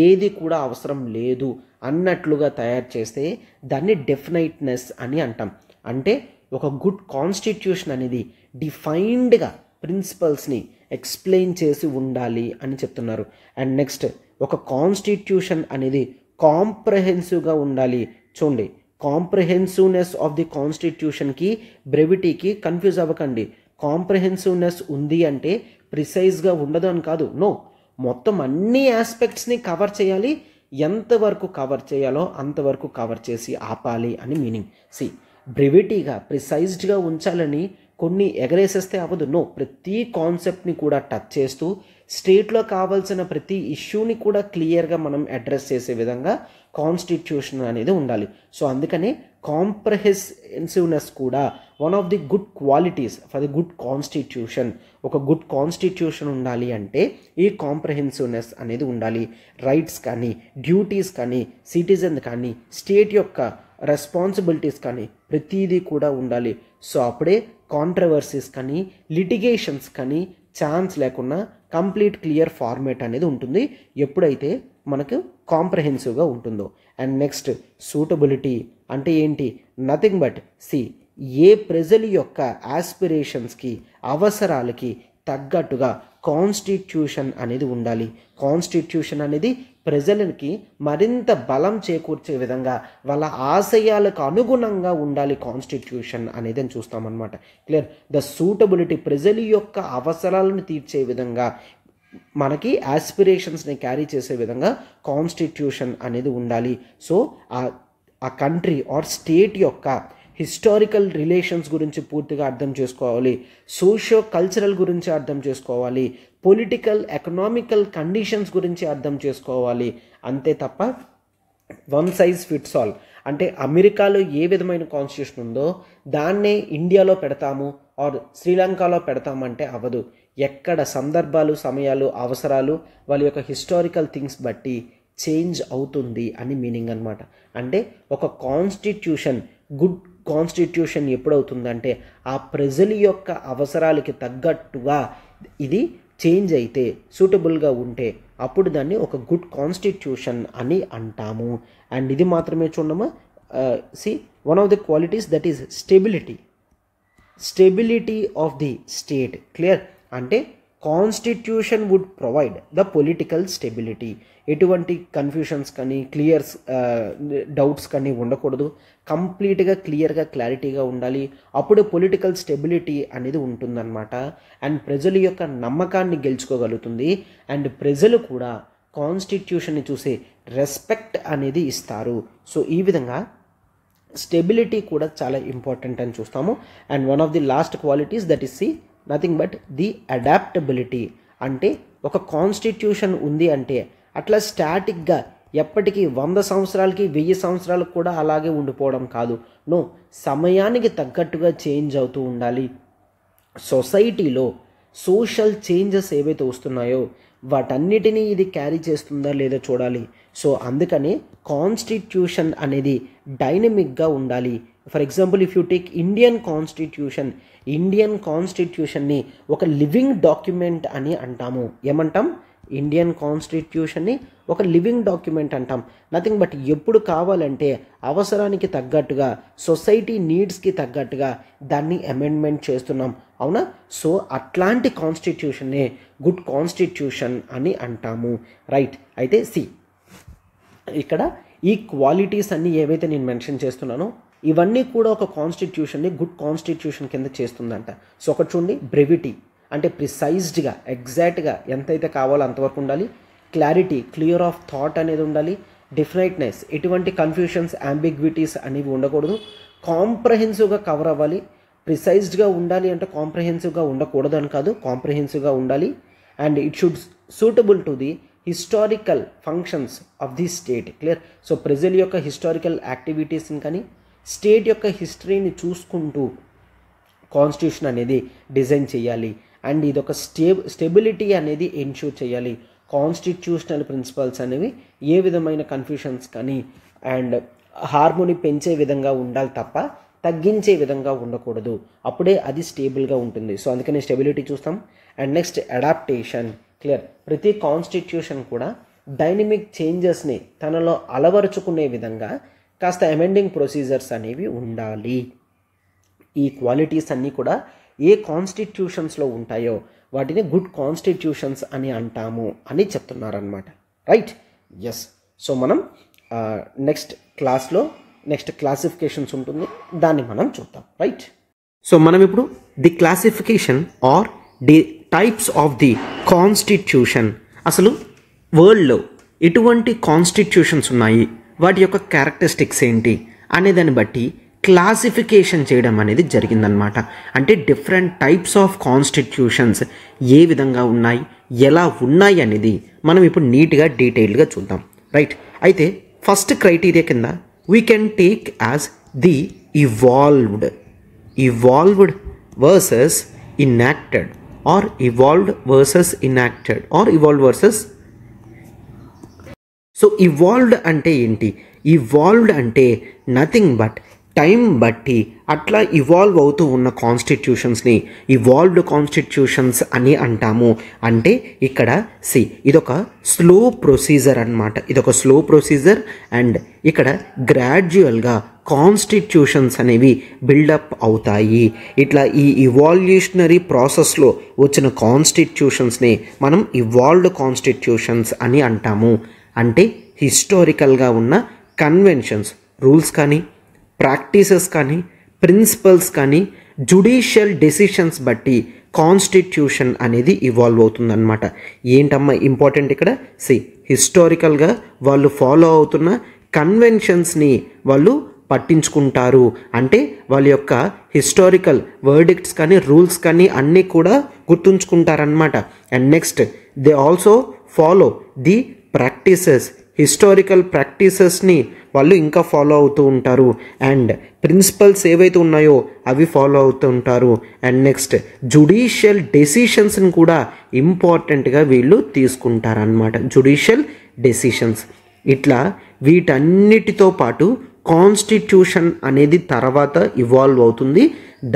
ఏది కూడా అవసరం లేదు అన్నట్లుగా తయారు చేస్తే దాన్ని డెఫినైట్నెస్ అని అంటాం. అంటే ఒక గుడ్ కాన్స్టిట్యూషన్ అనేది డిఫైన్డ్గా ప్రిన్సిపల్స్ని ఎక్స్ప్లెయిన్ చేసి ఉండాలి అని చెప్తున్నారు. అండ్ నెక్స్ట్ ఒక కాన్స్టిట్యూషన్ అనేది కాంప్రహెన్సివ్గా ఉండాలి. చూడండి, కాంప్రహెన్సివ్నెస్ ఆఫ్ ది కాన్స్టిట్యూషన్కి బ్రెవిటీకి కన్ఫ్యూజ్ అవ్వకండి. కాంప్రహెన్సివ్నెస్ ఉంది అంటే ప్రిసైజ్గా ఉండదు అని కాదు. నో, మొత్తం అన్ని ఆస్పెక్ట్స్ని కవర్ చేయాలి. ఎంతవరకు కవర్ చేయాలో అంతవరకు కవర్ చేసి ఆపాలి అని మీనింగ్. బ్రెవిటీగా, ప్రిసైజ్డ్గా ఉంచాలని కొన్ని ఎగరేసేస్తే అవ్వదు. నో, ప్రతి కాన్సెప్ట్ని కూడా టచ్ చేస్తూ స్టేట్లో కావాల్సిన ప్రతి ఇష్యూని కూడా క్లియర్గా మనం అడ్రస్ చేసే విధంగా కాన్స్టిట్యూషన్ అనేది ఉండాలి. సో అందుకనే కాంప్రహెన్సివ్నెస్ కూడా one of the good qualities for the good constitution. ఒక గుడ్ కాన్స్టిట్యూషన్ ఉండాలి అంటే ఈ కాంప్రహెన్సివ్నెస్ అనేది ఉండాలి. రైట్స్ కానీ, డ్యూటీస్ కానీ, సిటిజన్ కానీ, స్టేట్ యొక్క రెస్పాన్సిబిలిటీస్ కానీ ప్రతిదీ కూడా ఉండాలి. సో అప్పుడే కాంట్రవర్సీస్ కానీ, లిటిగేషన్స్ కానీ ఛాన్స్ లేకుండా కంప్లీట్ క్లియర్ ఫార్మేట్ అనేది ఉంటుంది ఎప్పుడైతే మనకు కాంప్రహెన్సివ్గా ఉంటుందో. అండ్ నెక్స్ట్ సూటబిలిటీ అంటే ఏంటి? నథింగ్ బట్ ఏ ప్రజల యొక్క ఆస్పిరేషన్స్కి, అవసరాలకి తగ్గట్టుగా కాన్స్టిట్యూషన్ అనేది ఉండాలి. కాన్స్టిట్యూషన్ అనేది ప్రజలకి మరింత బలం చేకూర్చే విధంగా, వాళ్ళ ఆశయాలకు అనుగుణంగా ఉండాలి కాన్స్టిట్యూషన్ అనేది అని చూస్తామన్నమాట. క్లియర్? ద సూటబిలిటీ, ప్రజల యొక్క అవసరాలను తీర్చే విధంగా, మనకి ఆస్పిరేషన్స్ని క్యారీ చేసే విధంగా కాన్స్టిట్యూషన్ అనేది ఉండాలి. సో ఆ కంట్రీ ఆర్ స్టేట్ యొక్క హిస్టారికల్ రిలేషన్స్ గురించి పూర్తిగా అర్థం చేసుకోవాలి. సోషియో కల్చరల్ గురించి అర్థం చేసుకోవాలి. పొలిటికల్, ఎకనామికల్ కండిషన్స్ గురించి అర్థం చేసుకోవాలి. అంతే తప్ప వన్ సైజ్ ఫిట్స్ ఆల్ అంటే అమెరికాలో ఏ విధమైన కాన్స్టిట్యూషన్ ఉందో దాన్నే ఇండియాలో పెడతాము ఆర్ శ్రీలంకలో పెడతామంటే అవ్వదు. ఎక్కడ సందర్భాలు, సమయాలు, అవసరాలు, వాళ్ళ యొక్క హిస్టారికల్ థింగ్స్ బట్టి చేంజ్ అవుతుంది అని మీనింగ్ అనమాట. అంటే ఒక కాన్స్టిట్యూషన్, గుడ్ కాన్స్టిట్యూషన్ ఎప్పుడవుతుందంటే ఆ ప్రజల యొక్క అవసరాలకి తగ్గట్టుగా ఇది చేంజ్ అయితే, సూటబుల్గా ఉంటే అప్పుడు దాన్ని ఒక గుడ్ కాన్స్టిట్యూషన్ అని అంటాము. అండ్ ఇది మాత్రమే చూడమా, one of the qualities that is stability of the state. Clear? అంటే constitution would provide the political stability. ఎటువంటి కన్ఫ్యూషన్స్ కానీ, డౌట్స్ కానీ ఉండకూడదు. కంప్లీట్గా క్లియర్గా, క్లారిటీగా ఉండాలి. అప్పుడే పొలిటికల్ స్టెబిలిటీ అనేది ఉంటుందన్నమాట. అండ్ ప్రజల యొక్క నమ్మకాన్ని గెలుచుకోగలుగుతుంది. అండ్ ప్రజలు కూడా కాన్స్టిట్యూషన్ని చూసే రెస్పెక్ట్ అనేది ఇస్తారు. సో ఈ విధంగా స్టెబిలిటీ కూడా చాలా ఇంపార్టెంట్ అని చూస్తాము. And one of the last qualities that is nothing but the adaptability. అంటే ఒక కాన్స్టిట్యూషన్ ఉంది అంటే అట్లా స్టాటిక్గా ఎప్పటికీ 100 సంవత్సరాలకి 1000 సంవత్సరాలకు కూడా అలాగే ఉండిపోవడం కాదు. నో, సమయానికి తగ్గట్టుగా చేంజ్ అవుతూ ఉండాలి. సొసైటీలో సోషల్ చేంజెస్ ఏవైతే వస్తున్నాయో వాటన్నిటినీ ఇది క్యారీ చేస్తుందా లేదా చూడాలి. సో అందుకని కాన్స్టిట్యూషన్ అనేది డైనమిక్గా ఉండాలి. For example if you take Indian కాన్స్టిట్యూషన్ని ఒక లివింగ్ డాక్యుమెంట్ అని అంటాము. ఏమంటాం? ఇండియన్ కాన్స్టిట్యూషన్ని ఒక లివింగ్ డాక్యుమెంట్ అంటాం. నథింగ్ బట్ ఎప్పుడు కావాలంటే అవసరానికి తగ్గట్టుగా, సొసైటీ నీడ్స్కి తగ్గట్టుగా దాన్ని అమెండ్మెంట్ చేస్తున్నాం. అవునా? సో అట్లాంటి కాన్స్టిట్యూషన్నే గుడ్ కాన్స్టిట్యూషన్ అని అంటాము. రైట్. అయితే ఇక్కడ ఈ క్వాలిటీస్ అన్నీ ఏవైతే నేను మెన్షన్ చేస్తున్నానో ఇవన్నీ కూడా ఒక కాన్స్టిట్యూషన్ని గుడ్ కాన్స్టిట్యూషన్ కింద చేస్తుందంట. సో ఒకటి చూడండి, బ్రెవిటీ అంటే ప్రిసైజ్డ్గా, ఎగ్జాక్ట్గా ఎంతైతే కావాలో అంతవరకు ఉండాలి. క్లారిటీ, క్లియర్ ఆఫ్ థాట్ అనేది ఉండాలి. డెఫినెట్నెస్, ఎటువంటి కన్ఫ్యూషన్స్, అంబిగ్విటీస్ అనేవి ఉండకూడదు. కాంప్రహెన్సివ్గా కవర్ అవ్వాలి. ప్రిసైజ్డ్గా ఉండాలి అంటే కాంప్రహెన్సివ్గా ఉండకూడదు అని కాదు, కాంప్రహెన్సివ్గా ఉండాలి. And it should suitable to the historical functions of the state. Clear. So ప్రజల యొక్క హిస్టారికల్ యాక్టివిటీస్ని కానీ స్టేట్ యొక్క హిస్టరీని చూసుకుంటూ కాన్స్టిట్యూషన్ అనేది డిజైన్ చేయాలి. అండ్ ఇది ఒక స్టెబిలిటీ అనేది ఎన్ష్యూర్ చేయాలి. కాన్స్టిట్యూషనల్ ప్రిన్సిపల్స్ అనేవి ఏ విధమైన కన్ఫ్యూషన్స్ కానీ అండ్ హార్మోని పెంచే విధంగా ఉండాలి తప్ప తగ్గించే విధంగా ఉండకూడదు. అప్పుడే అది స్టేబుల్గా ఉంటుంది. సో అందుకని స్టెబిలిటీ చూస్తాం. And next adaptation. క్లియర్. ప్రతి కాన్స్టిట్యూషన్ కూడా డైనమిక్ చేంజెస్ని తనలో అలవరుచుకునే విధంగా కాస్త అమెండింగ్ ప్రొసీజర్స్ అనేవి ఉండాలి. ఈ క్వాలిటీస్ అన్నీ కూడా ఏ కాన్స్టిట్యూషన్స్లో ఉంటాయో వాటిని గుడ్ కాన్స్టిట్యూషన్స్ అని అంటాము అని చెప్తున్నారనమాట. రైట్. ఎస్. సో మనం నెక్స్ట్ క్లాస్లో నెక్స్ట్ క్లాసిఫికేషన్స్ ఉంటుంది, దాన్ని మనం చూద్దాం. రైట్. సో మనం ఇప్పుడు the classification or the types of the constitution, అసలు వరల్డ్లో ఎటువంటి కాన్స్టిట్యూషన్స్ ఉన్నాయి, వాటి యొక్క క్యారెక్టరిస్టిక్స్ ఏంటి అనే దాన్ని బట్టి క్లాసిఫికేషన్ చేయడం అనేది జరిగిందనమాట. అంటే డిఫరెంట్ టైప్స్ ఆఫ్ కాన్స్టిట్యూషన్స్ ఏ విధంగా ఉన్నాయి, ఎలా ఉన్నాయి అనేది మనం ఇప్పుడు నీట్గా డీటెయిల్డ్గా చూద్దాం. రైట్. అయితే ఫస్ట్ క్రైటీరియా కింద we can take as the evolved versus enacted or evolved versus enacted or evolved versus. So evolved అంటే ఏంటి? ఇవాల్వ్డ్ అంటే నథింగ్ బట్ టైం బట్టి అట్లా ఇవాల్వ్ అవుతూ ఉన్న కాన్స్టిట్యూషన్స్ని ఇవాల్వ్డ్ కాన్స్టిట్యూషన్స్ అని అంటాము. అంటే ఇక్కడ ఇదొక స్లో ప్రొసీజర్ అన్నమాట. ఇదొక స్లో ప్రొసీజర్ అండ్ ఇక్కడ గ్రాడ్యువల్గా కాన్స్టిట్యూషన్స్ అనేవి బిల్డప్ అవుతాయి. ఇట్లా ఈ ఇవాల్యూషనరీ ప్రాసెస్లో వచ్చిన కాన్స్టిట్యూషన్స్ని మనం ఇవాల్వ్డ్ కాన్స్టిట్యూషన్స్ అని అంటాము. అంటే హిస్టారికల్గా ఉన్న కన్వెన్షన్స్, రూల్స్ కానీ ప్రాక్టీసెస్ కానీ ప్రిన్సిపల్స్ కానీ జుడిషియల్ డెసిషన్స్ బట్టి కాన్స్టిట్యూషన్ అనేది ఇవాల్వ్ అవుతుందన్నమాట. ఏంటమ్మా ఇంపార్టెంట్ ఇక్కడ? హిస్టారికల్గా వాళ్ళు ఫాలో అవుతున్న కన్వెన్షన్స్ని వాళ్ళు పట్టించుకుంటారు. అంటే వాళ్ళ యొక్క హిస్టారికల్ వర్డిక్ట్స్ కానీ రూల్స్ కానీ అన్నీ కూడా గుర్తుంచుకుంటారనమాట. And next they also follow the practices, historical ప్రాక్టీసెస్ని వాళ్ళు ఇంకా ఫాలో అవుతూ ఉంటారు. అండ్ ప్రిన్సిపల్స్ ఏవైతే ఉన్నాయో అవి ఫాలో అవుతూ ఉంటారు. అండ్ నెక్స్ట్ జుడిషియల్ డెసిషన్స్ని కూడా ఇంపార్టెంట్గా వీళ్ళు తీసుకుంటారనమాట. Judicial decisions. ఇట్లా వీటన్నిటితో పాటు కాన్స్టిట్యూషన్ అనేది తర్వాత ఇవాల్వ్ అవుతుంది.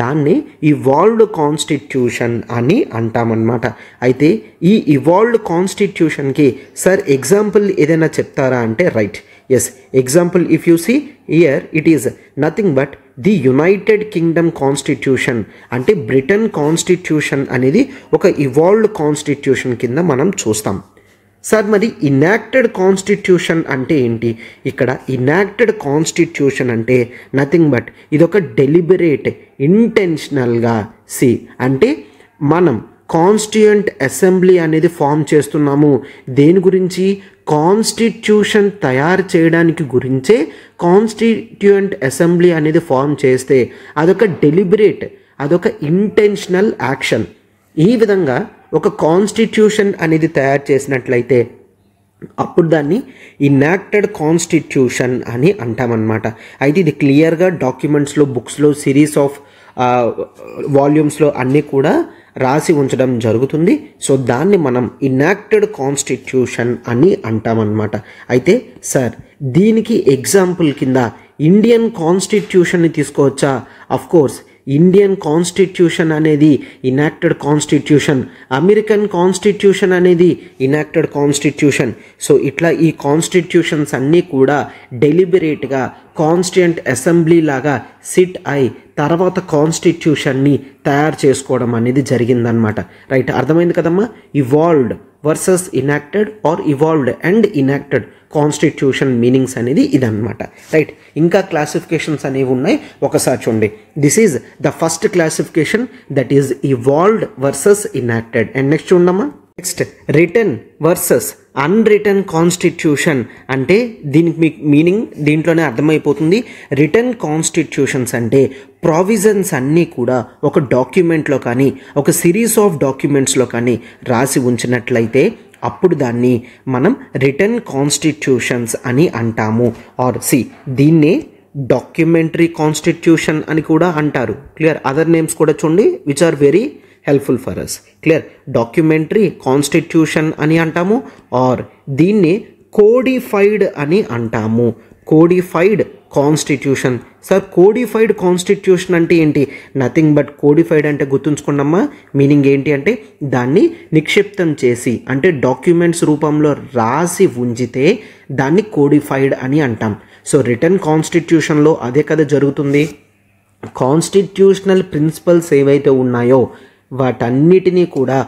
దాన్ని ఇవాల్వ్డ్ కాన్స్టిట్యూషన్ అని అంటామన్నమాట. అయితే ఈ ఇవాల్వ్డ్ కాన్స్టిట్యూషన్కి సార్ ఎగ్జాంపుల్ ఏదైనా చెప్తారా అంటే right. Yes. Example if you see here it is nothing but the United Kingdom constitution. అంటే బ్రిటన్ కాన్స్టిట్యూషన్ అనేది ఒక ఇవాల్వ్డ్ కాన్స్టిట్యూషన్ కింద మనం చూస్తాం. సార్ మరి ఇనాక్టెడ్ కాన్స్టిట్యూషన్ అంటే ఏంటి? ఇక్కడ ఇనాక్టెడ్ కాన్స్టిట్యూషన్ అంటే నథింగ్ బట్ ఇదొక డెలిబరేట్ ఇంటెన్షనల్గా అంటే మనం కాన్స్టిట్యూయెంట్ అసెంబ్లీ అనేది ఫామ్ చేస్తున్నాము. దేని గురించి? కాన్స్టిట్యూషన్ తయారు చేయడానికి గురించే కాన్స్టిట్యూయెంట్ అసెంబ్లీ అనేది ఫామ్ చేస్తే అదొక డెలిబరేట్, అదొక ఇంటెన్షనల్ యాక్షన్. ఈ విధంగా ఒక కాన్స్టిట్యూషన్ అనేది తయారు చేసినట్లయితే అప్పుడు దాన్ని ఇనాక్టెడ్ కాన్స్టిట్యూషన్ అని అంటామన్నమాట. అయితే ఇది క్లియర్గా డాక్యుమెంట్స్లో, బుక్స్లో సిరీస్ ఆఫ్ వాల్యూమ్స్లో అన్నీ కూడా రాసి ఉంచడం జరుగుతుంది. సో దాన్ని మనం ఇనాక్టెడ్ కాన్స్టిట్యూషన్ అని అంటామన్నమాట. అయితే సార్ దీనికి ఎగ్జాంపుల్ కింద ఇండియన్ కాన్స్టిట్యూషన్ని తీసుకోవచ్చా? అఫ్కోర్స్ ఇండియన్ కాన్స్టిట్యూషన్ అనేది ఇనాక్టెడ్ కాన్స్టిట్యూషన్, అమెరికన్ కాన్స్టిట్యూషన్ అనేది ఇనాక్టెడ్ కాన్స్టిట్యూషన్. సో ఇట్లా ఈ కాన్స్టిట్యూషన్స్ అన్నీ కూడా డెలిబరేట్గా కాన్స్టిట్యూంట్ అసెంబ్లీ లాగా సిట్ అయి తర్వాత కాన్స్టిట్యూషన్ని తయారు చేసుకోవడం అనేది జరిగిందనమాట. రైట్, అర్థమైంది కదమ్మా? Evolved versus enacted or evolved and enacted constitution meanings అనేది ఇదన్నమాట. రైట్, ఇంకా క్లాసిఫికేషన్స్ అనేవి ఉన్నాయి, ఒకసారి చూడండి. This is the first classification, that is evolved versus enacted. And next చూడమ్మా, next written versus unwritten constitution. అంటే దీనికి మీకు మీనింగ్ దీంట్లోనే అర్థమైపోతుంది. రిటన్ కాన్స్టిట్యూషన్స్ అంటే ప్రావిజన్స్ అన్నీ కూడా ఒక డాక్యుమెంట్లో కానీ ఒక సిరీస్ ఆఫ్ డాక్యుమెంట్స్లో కానీ రాసి ఉంచినట్లయితే అప్పుడు దాన్ని మనం రిటన్ కాన్స్టిట్యూషన్స్ అని అంటాము. ఆర్ దీన్నే డాక్యుమెంటరీ కాన్స్టిట్యూషన్ అని కూడా అంటారు. క్లియర్, అదర్ నేమ్స్ కూడా చూడండి which are very helpful for us. Clear, documentary constitution అని అంటాము, ఆర్ దీన్ని కోడిఫైడ్ అని అంటాము. Codified constitution. Sir codified constitution అంటే ఏంటి? నథింగ్ బట్ కోడిఫైడ్ అంటే గుర్తుంచుకున్నామా, మీనింగ్ ఏంటి అంటే దాన్ని నిక్షిప్తం చేసి అంటే డాక్యుమెంట్స్ రూపంలో రాసి ఉంచితే దాన్ని కోడిఫైడ్ అని అంటాం. సో రిటన్ కాన్స్టిట్యూషన్లో అదే కదా జరుగుతుంది. కాన్స్టిట్యూషనల్ ప్రిన్సిపల్స్ ఏవైతే ఉన్నాయో వాటన్నిటినీ కూడా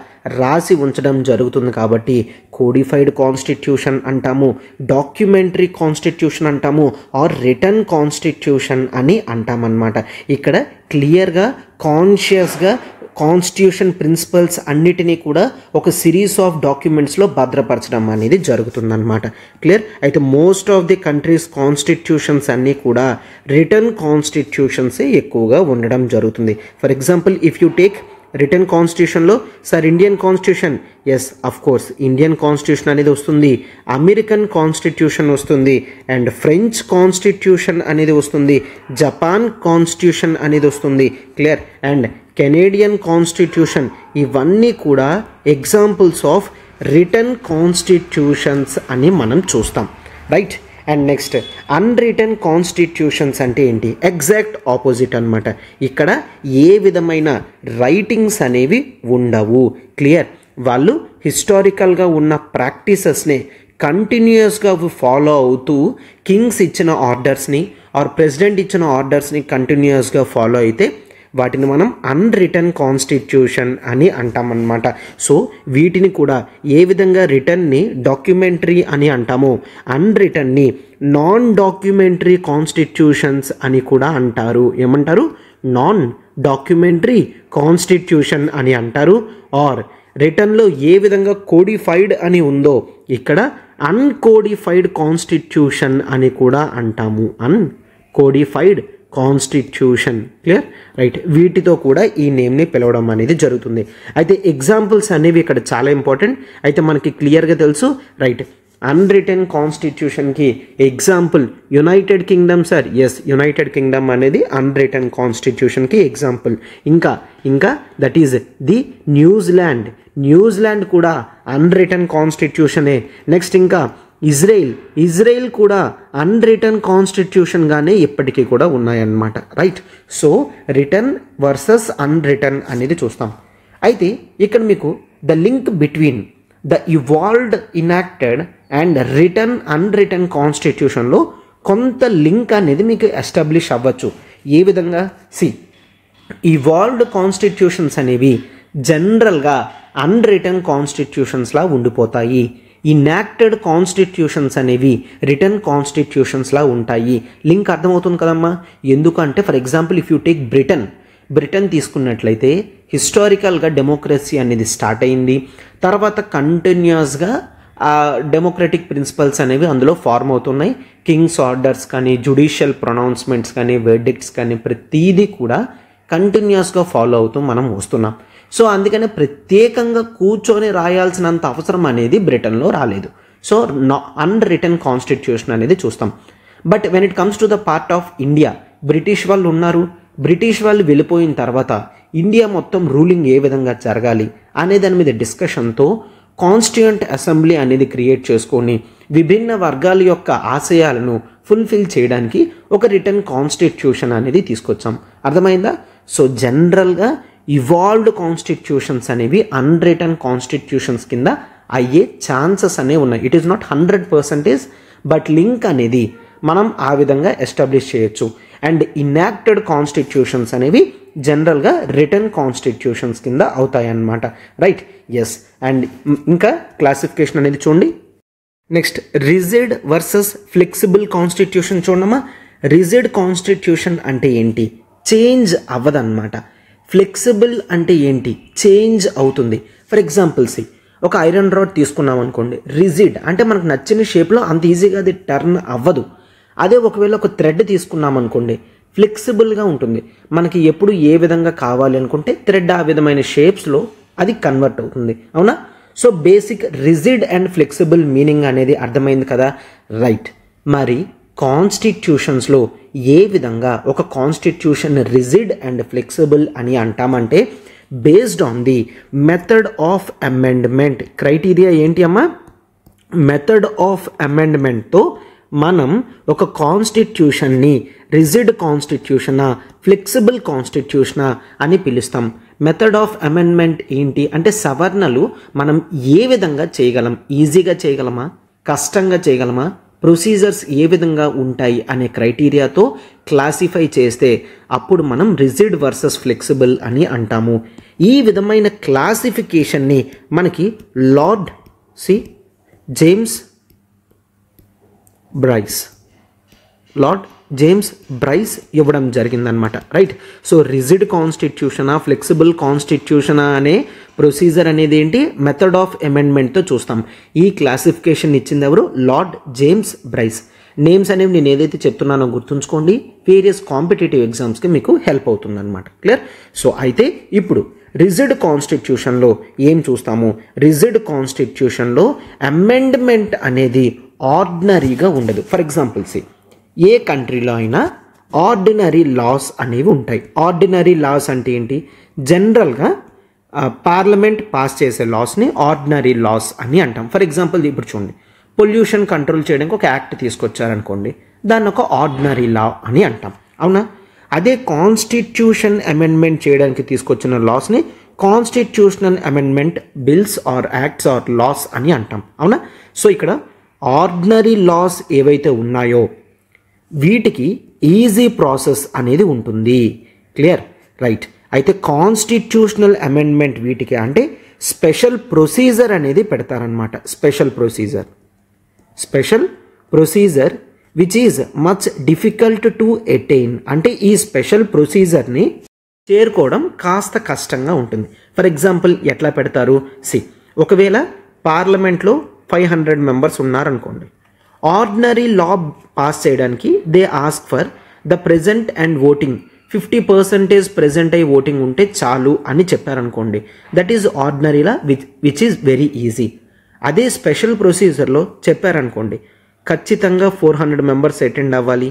రాసి ఉంచడం జరుగుతుంది కాబట్టి కోడిఫైడ్ కాన్స్టిట్యూషన్ అంటాము, డాక్యుమెంటరీ కాన్స్టిట్యూషన్ అంటాము, ఆర్ రిటన్ కాన్స్టిట్యూషన్ అని అంటామన్నమాట. ఇక్కడ క్లియర్గా కాన్షియస్గా కాన్స్టిట్యూషన్ ప్రిన్సిపల్స్ అన్నిటినీ కూడా ఒక సిరీస్ ఆఫ్ డాక్యుమెంట్స్లో భద్రపరచడం అనేది జరుగుతుందన్నమాట. క్లియర్, అయితే most of the countries constitutions అన్నీ కూడా రిటన్ కాన్స్టిట్యూషన్సే ఎక్కువగా ఉండడం జరుగుతుంది. For example if you take written కాన్స్టిట్యూషన్లో sir Indian constitution, yes of course Indian constitution అనేది వస్తుంది, అమెరికన్ కాన్స్టిట్యూషన్ వస్తుంది, అండ్ ఫ్రెంచ్ కాన్స్టిట్యూషన్ అనేది వస్తుంది, జపాన్ కాన్స్టిట్యూషన్ అనేది వస్తుంది. క్లియర్, అండ్ కెనేడియన్ కాన్స్టిట్యూషన్, ఇవన్నీ కూడా ఎగ్జాంపుల్స్ ఆఫ్ రిటన్ కాన్స్టిట్యూషన్స్ అని మనం చూస్తాం. రైట్, అండ్ నెక్స్ట్ అన్రిటన్ కాన్స్టిట్యూషన్స్ అంటే ఏంటి? ఎగ్జాక్ట్ ఆపోజిట్ అనమాట. ఇక్కడ ఏ విధమైన రైటింగ్స్ అనేవి ఉండవు. క్లియర్, వాళ్ళు హిస్టారికల్గా ఉన్న ప్రాక్టీసెస్ని కంటిన్యూస్గా ఫాలో అవుతూ కింగ్స్ ఇచ్చిన ఆర్డర్స్ని ఆర్ ప్రెసిడెంట్ ఇచ్చిన ఆర్డర్స్ని కంటిన్యూస్గా ఫాలో అయితే వాటిని మనం అన్రిటన్ కాన్స్టిట్యూషన్ అని అంటామన్నమాట. సో వీటిని కూడా ఏ విధంగా రిటన్ని డాక్యుమెంటరీ అని అంటామో అన్రిటన్ని నాన్ డాక్యుమెంటరీ కాన్స్టిట్యూషన్స్ అని కూడా అంటారు. ఏమంటారు? నాన్ డాక్యుమెంటరీ కాన్స్టిట్యూషన్ అని అంటారు. ఆర్ రిటన్లో ఏ విధంగా కోడిఫైడ్ అని ఉందో ఇక్కడ అన్కోడిఫైడ్ కాన్స్టిట్యూషన్ అని కూడా అంటాము. అన్కోడిఫైడ్ కాన్స్టిట్యూషన్. క్లియర్, రైట్, వీటితో కూడా ఈ నేమ్ని పిలవడం అనేది జరుగుతుంది. అయితే ఎగ్జాంపుల్స్ అనేవి ఇక్కడ చాలా ఇంపార్టెంట్. అయితే మనకి క్లియర్గా తెలుసు. రైట్, అన్రిటన్ కాన్స్టిట్యూషన్కి example United Kingdom. Sir yes, United Kingdom అనేది అన్రిటన్ కాన్స్టిట్యూషన్కి ఎగ్జాంపుల్. ఇంకా that is the New Zealand. New Zealand కూడా అన్రిటన్ కాన్స్టిట్యూషనే. నెక్స్ట్ ఇంకా ఇజ్రాయిల్ కూడా అన్రిటన్ కాన్స్టిట్యూషన్గానే ఇప్పటికీ కూడా ఉన్నాయన్నమాట. Right, so written versus unwritten అనేది చూస్తాం. అయితే ఇక్కడ మీకు the link between the evolved enacted and written unwritten కాన్స్టిట్యూషన్లో కొంత లింక్ అనేది మీకు ఎస్టాబ్లిష్ అవ్వచ్చు. ఏ విధంగా? ఇవాల్వ్డ్ కాన్స్టిట్యూషన్స్ అనేవి జనరల్గా అన్రిటన్ కాన్స్టిట్యూషన్స్లా ఉండిపోతాయి. ఇనాక్టెడ్ కాన్స్టిట్యూషన్స్ అనేవి రిటన్ కాన్స్టిట్యూషన్స్లా ఉంటాయి. లింక్ అర్థమవుతుంది కదమ్మా? ఎందుకంటే for example if you take Britain తీసుకున్నట్లయితే హిస్టారికల్గా డెమోక్రసీ అనేది స్టార్ట్ అయింది. తర్వాత కంటిన్యూస్గా డెమోక్రటిక్ ప్రిన్సిపల్స్ అనేవి అందులో ఫార్మ్ అవుతున్నాయి. కింగ్స్ ఆర్డర్స్ కానీ జ్యుడిషియల్ ప్రొనౌన్స్మెంట్స్ కానీ వెర్డిక్ట్స్ కానీ ప్రతీదీ కూడా కంటిన్యూస్గా ఫాలో అవుతూ మనం వస్తున్నాం. సో అందుకనే ప్రత్యేకంగా కూర్చొని రాయాల్సినంత అవసరం అనేది బ్రిటన్లో రాలేదు. సో అన్రిటన్ కాన్స్టిట్యూషన్ అనేది చూస్తాం. But when it comes to the part of India, British వాళ్ళు ఉన్నారు. బ్రిటిష్ వాళ్ళు వెళ్ళిపోయిన తర్వాత ఇండియా మొత్తం రూలింగ్ ఏ విధంగా జరగాలి అనే దాని మీద డిస్కషన్తో కాన్స్టిట్యూయెంట్ అసెంబ్లీ అనేది క్రియేట్ చేసుకొని విభిన్న వర్గాల యొక్క ఆశయాలను ఫుల్ఫిల్ చేయడానికి ఒక రిటర్న్ కాన్స్టిట్యూషన్ అనేది తీసుకొచ్చాం. అర్థమైందా? సో జనరల్గా ఇవాల్వ్డ్ కాన్స్టిట్యూషన్స్ అనేవి అన్రిటర్న్ కాన్స్టిట్యూషన్స్ కింద అయ్యే ఛాన్సెస్ అనేవి ఉన్నాయి. It is not 100%, but link అనేది మనం ఆ విధంగా ఎస్టాబ్లిష్ చేయొచ్చు. అండ్ ఇన్యాక్టెడ్ కాన్స్టిట్యూషన్స్ అనేవి జనరల్గా రిటర్న్ కాన్స్టిట్యూషన్స్ కింద అవుతాయన్నమాట. రైట్? ఎస్. అండ్ ఇంకా క్లాసిఫికేషన్ అనేది చూడండి. Next rigid versus flexible constitution చూడమ్మా. రిజిడ్ కాన్స్టిట్యూషన్ అంటే ఏంటి? చేంజ్ అవ్వదన్నమాట. ఫ్లెక్సిబుల్ అంటే ఏంటి? చేంజ్ అవుతుంది. ఫర్ ఎగ్జాంపుల్స్, ఒక ఐరన్ రాడ్ తీసుకున్నాం అనుకోండి, రిజిడ్ అంటే మనకు నచ్చిన షేప్లో అంత ఈజీగా అది టర్న్ అవ్వదు. అదే ఒకవేళ ఒక థ్రెడ్ తీసుకున్నాం అనుకోండి, ఫ్లెక్సిబుల్గా ఉంటుంది. మనకి ఎప్పుడు ఏ విధంగా కావాలి అనుకుంటే థ్రెడ్ ఆ విధమైన షేప్స్లో అది కన్వర్ట్ అవుతుంది. అవునా? So basic rigid and flexible meaning అనేది అర్థమైంది కదా? రైట్. మరి కాన్స్టిట్యూషన్స్లో ఏ విధంగా ఒక కాన్స్టిట్యూషన్ రిజిడ్ అండ్ ఫ్లెక్సిబుల్ అని అంటామంటే based on the method of amendment. Criteria ఏంటి అమ్మా? మెథడ్ ఆఫ్ అమెండ్మెంట్తో మనం ఒక కాన్స్టిట్యూషన్ని రిజిడ్ కాన్స్టిట్యూషనా ఫ్లెక్సిబుల్ కాన్స్టిట్యూషనా అని పిలుస్తాం. మెథడ్ ఆఫ్ అమెండ్మెంట్ ఏంటి అంటే సవరణలు మనం ఏ విధంగా చేయగలం, ఈజీగా చేయగలమా, కష్టంగా చేయగలమా, ప్రొసీజర్స్ ఏ విధంగా ఉంటాయి అనే క్రైటీరియాతో క్లాసిఫై చేస్తే అప్పుడు మనం రిజిడ్ వర్సెస్ ఫ్లెక్సిబుల్ అని అంటాము. ఈ విధమైన క్లాసిఫికేషన్ని మనకి లార్డ్ జేమ్స్ బ్రైస్ ఇవ్వడం జరిగిందనమాట. రైట్? సో రిజిడ్ కాన్స్టిట్యూషనా ఫ్లెక్సిబుల్ కాన్స్టిట్యూషనా అనే ప్రొసీజర్ అనేది ఏంటి? మెథడ్ ఆఫ్ అమెండ్మెంట్తో చూస్తాం. ఈ క్లాసిఫికేషన్ ఇచ్చింది ఎవరు? Lord James Bryce. నేమ్స్ అనేవి నేను ఏదైతే చెప్తున్నానో గుర్తుంచుకోండి, వేరియస్ కాంపిటేటివ్ ఎగ్జామ్స్కి మీకు హెల్ప్ అవుతుందన్నమాట. క్లియర్? సో అయితే ఇప్పుడు రిజిడ్ కాన్స్టిట్యూషన్లో ఏం చూస్తాము? రిజిడ్ కాన్స్టిట్యూషన్లో అమెండ్మెంట్ అనేది ఆర్డినరీగా ఉండదు. ఫర్ ఎగ్జాంపుల్స్, ఏ కంట్రీలో అయినా ఆర్డినరీ లాస్ అనేవి ఉంటాయి. ఆర్డినరీ లాస్ అంటే ఏంటి? జనరల్గా పార్లమెంట్ పాస్ చేసే లాస్ని ఆర్డినరీ లాస్ అని అంటాం. ఫర్ ఎగ్జాంపుల్ ఇప్పుడు చూడండి, పొల్యూషన్ కంట్రోల్ చేయడానికి ఒక యాక్ట్ తీసుకొచ్చారనుకోండి, దాన్ని ఒక ఆర్డినరీ లా అని అంటాం. అవునా? అదే కాన్స్టిట్యూషన్ అమెండ్మెంట్ చేయడానికి తీసుకొచ్చిన లాస్ని constitutional amendment bills or acts or laws అని అంటాం. అవునా? సో ఇక్కడ ఆర్డినరీ లాస్ ఏవైతే ఉన్నాయో వీటికి ఈజీ ప్రాసెస్ అనేది ఉంటుంది. క్లియర్? రైట్. అయితే కాన్స్టిట్యూషనల్ అమెండ్మెంట్ వీటికి అంటే స్పెషల్ ప్రొసీజర్ అనేది పెడతారనమాట. Special procedure which is much difficult to attain. అంటే ఈ స్పెషల్ ప్రొసీజర్ని చేరుకోవడం కాస్త కష్టంగా ఉంటుంది. ఫర్ ఎగ్జాంపుల్ ఎట్లా పెడతారు? ఒకవేళ పార్లమెంట్లో 500 మెంబర్స్ ఉన్నారనుకోండి, ఆర్డినరీ లా పాస్ చేయడానికి they ask for the present and voting 50% present అయ్యి ఓటింగ్ ఉంటే చాలు అని చెప్పారనుకోండి, that is ordinary law which is very easy. అదే స్పెషల్ ప్రొసీజర్లో చెప్పారనుకోండి, ఖచ్చితంగా 400 మెంబర్స్ అటెండ్ అవ్వాలి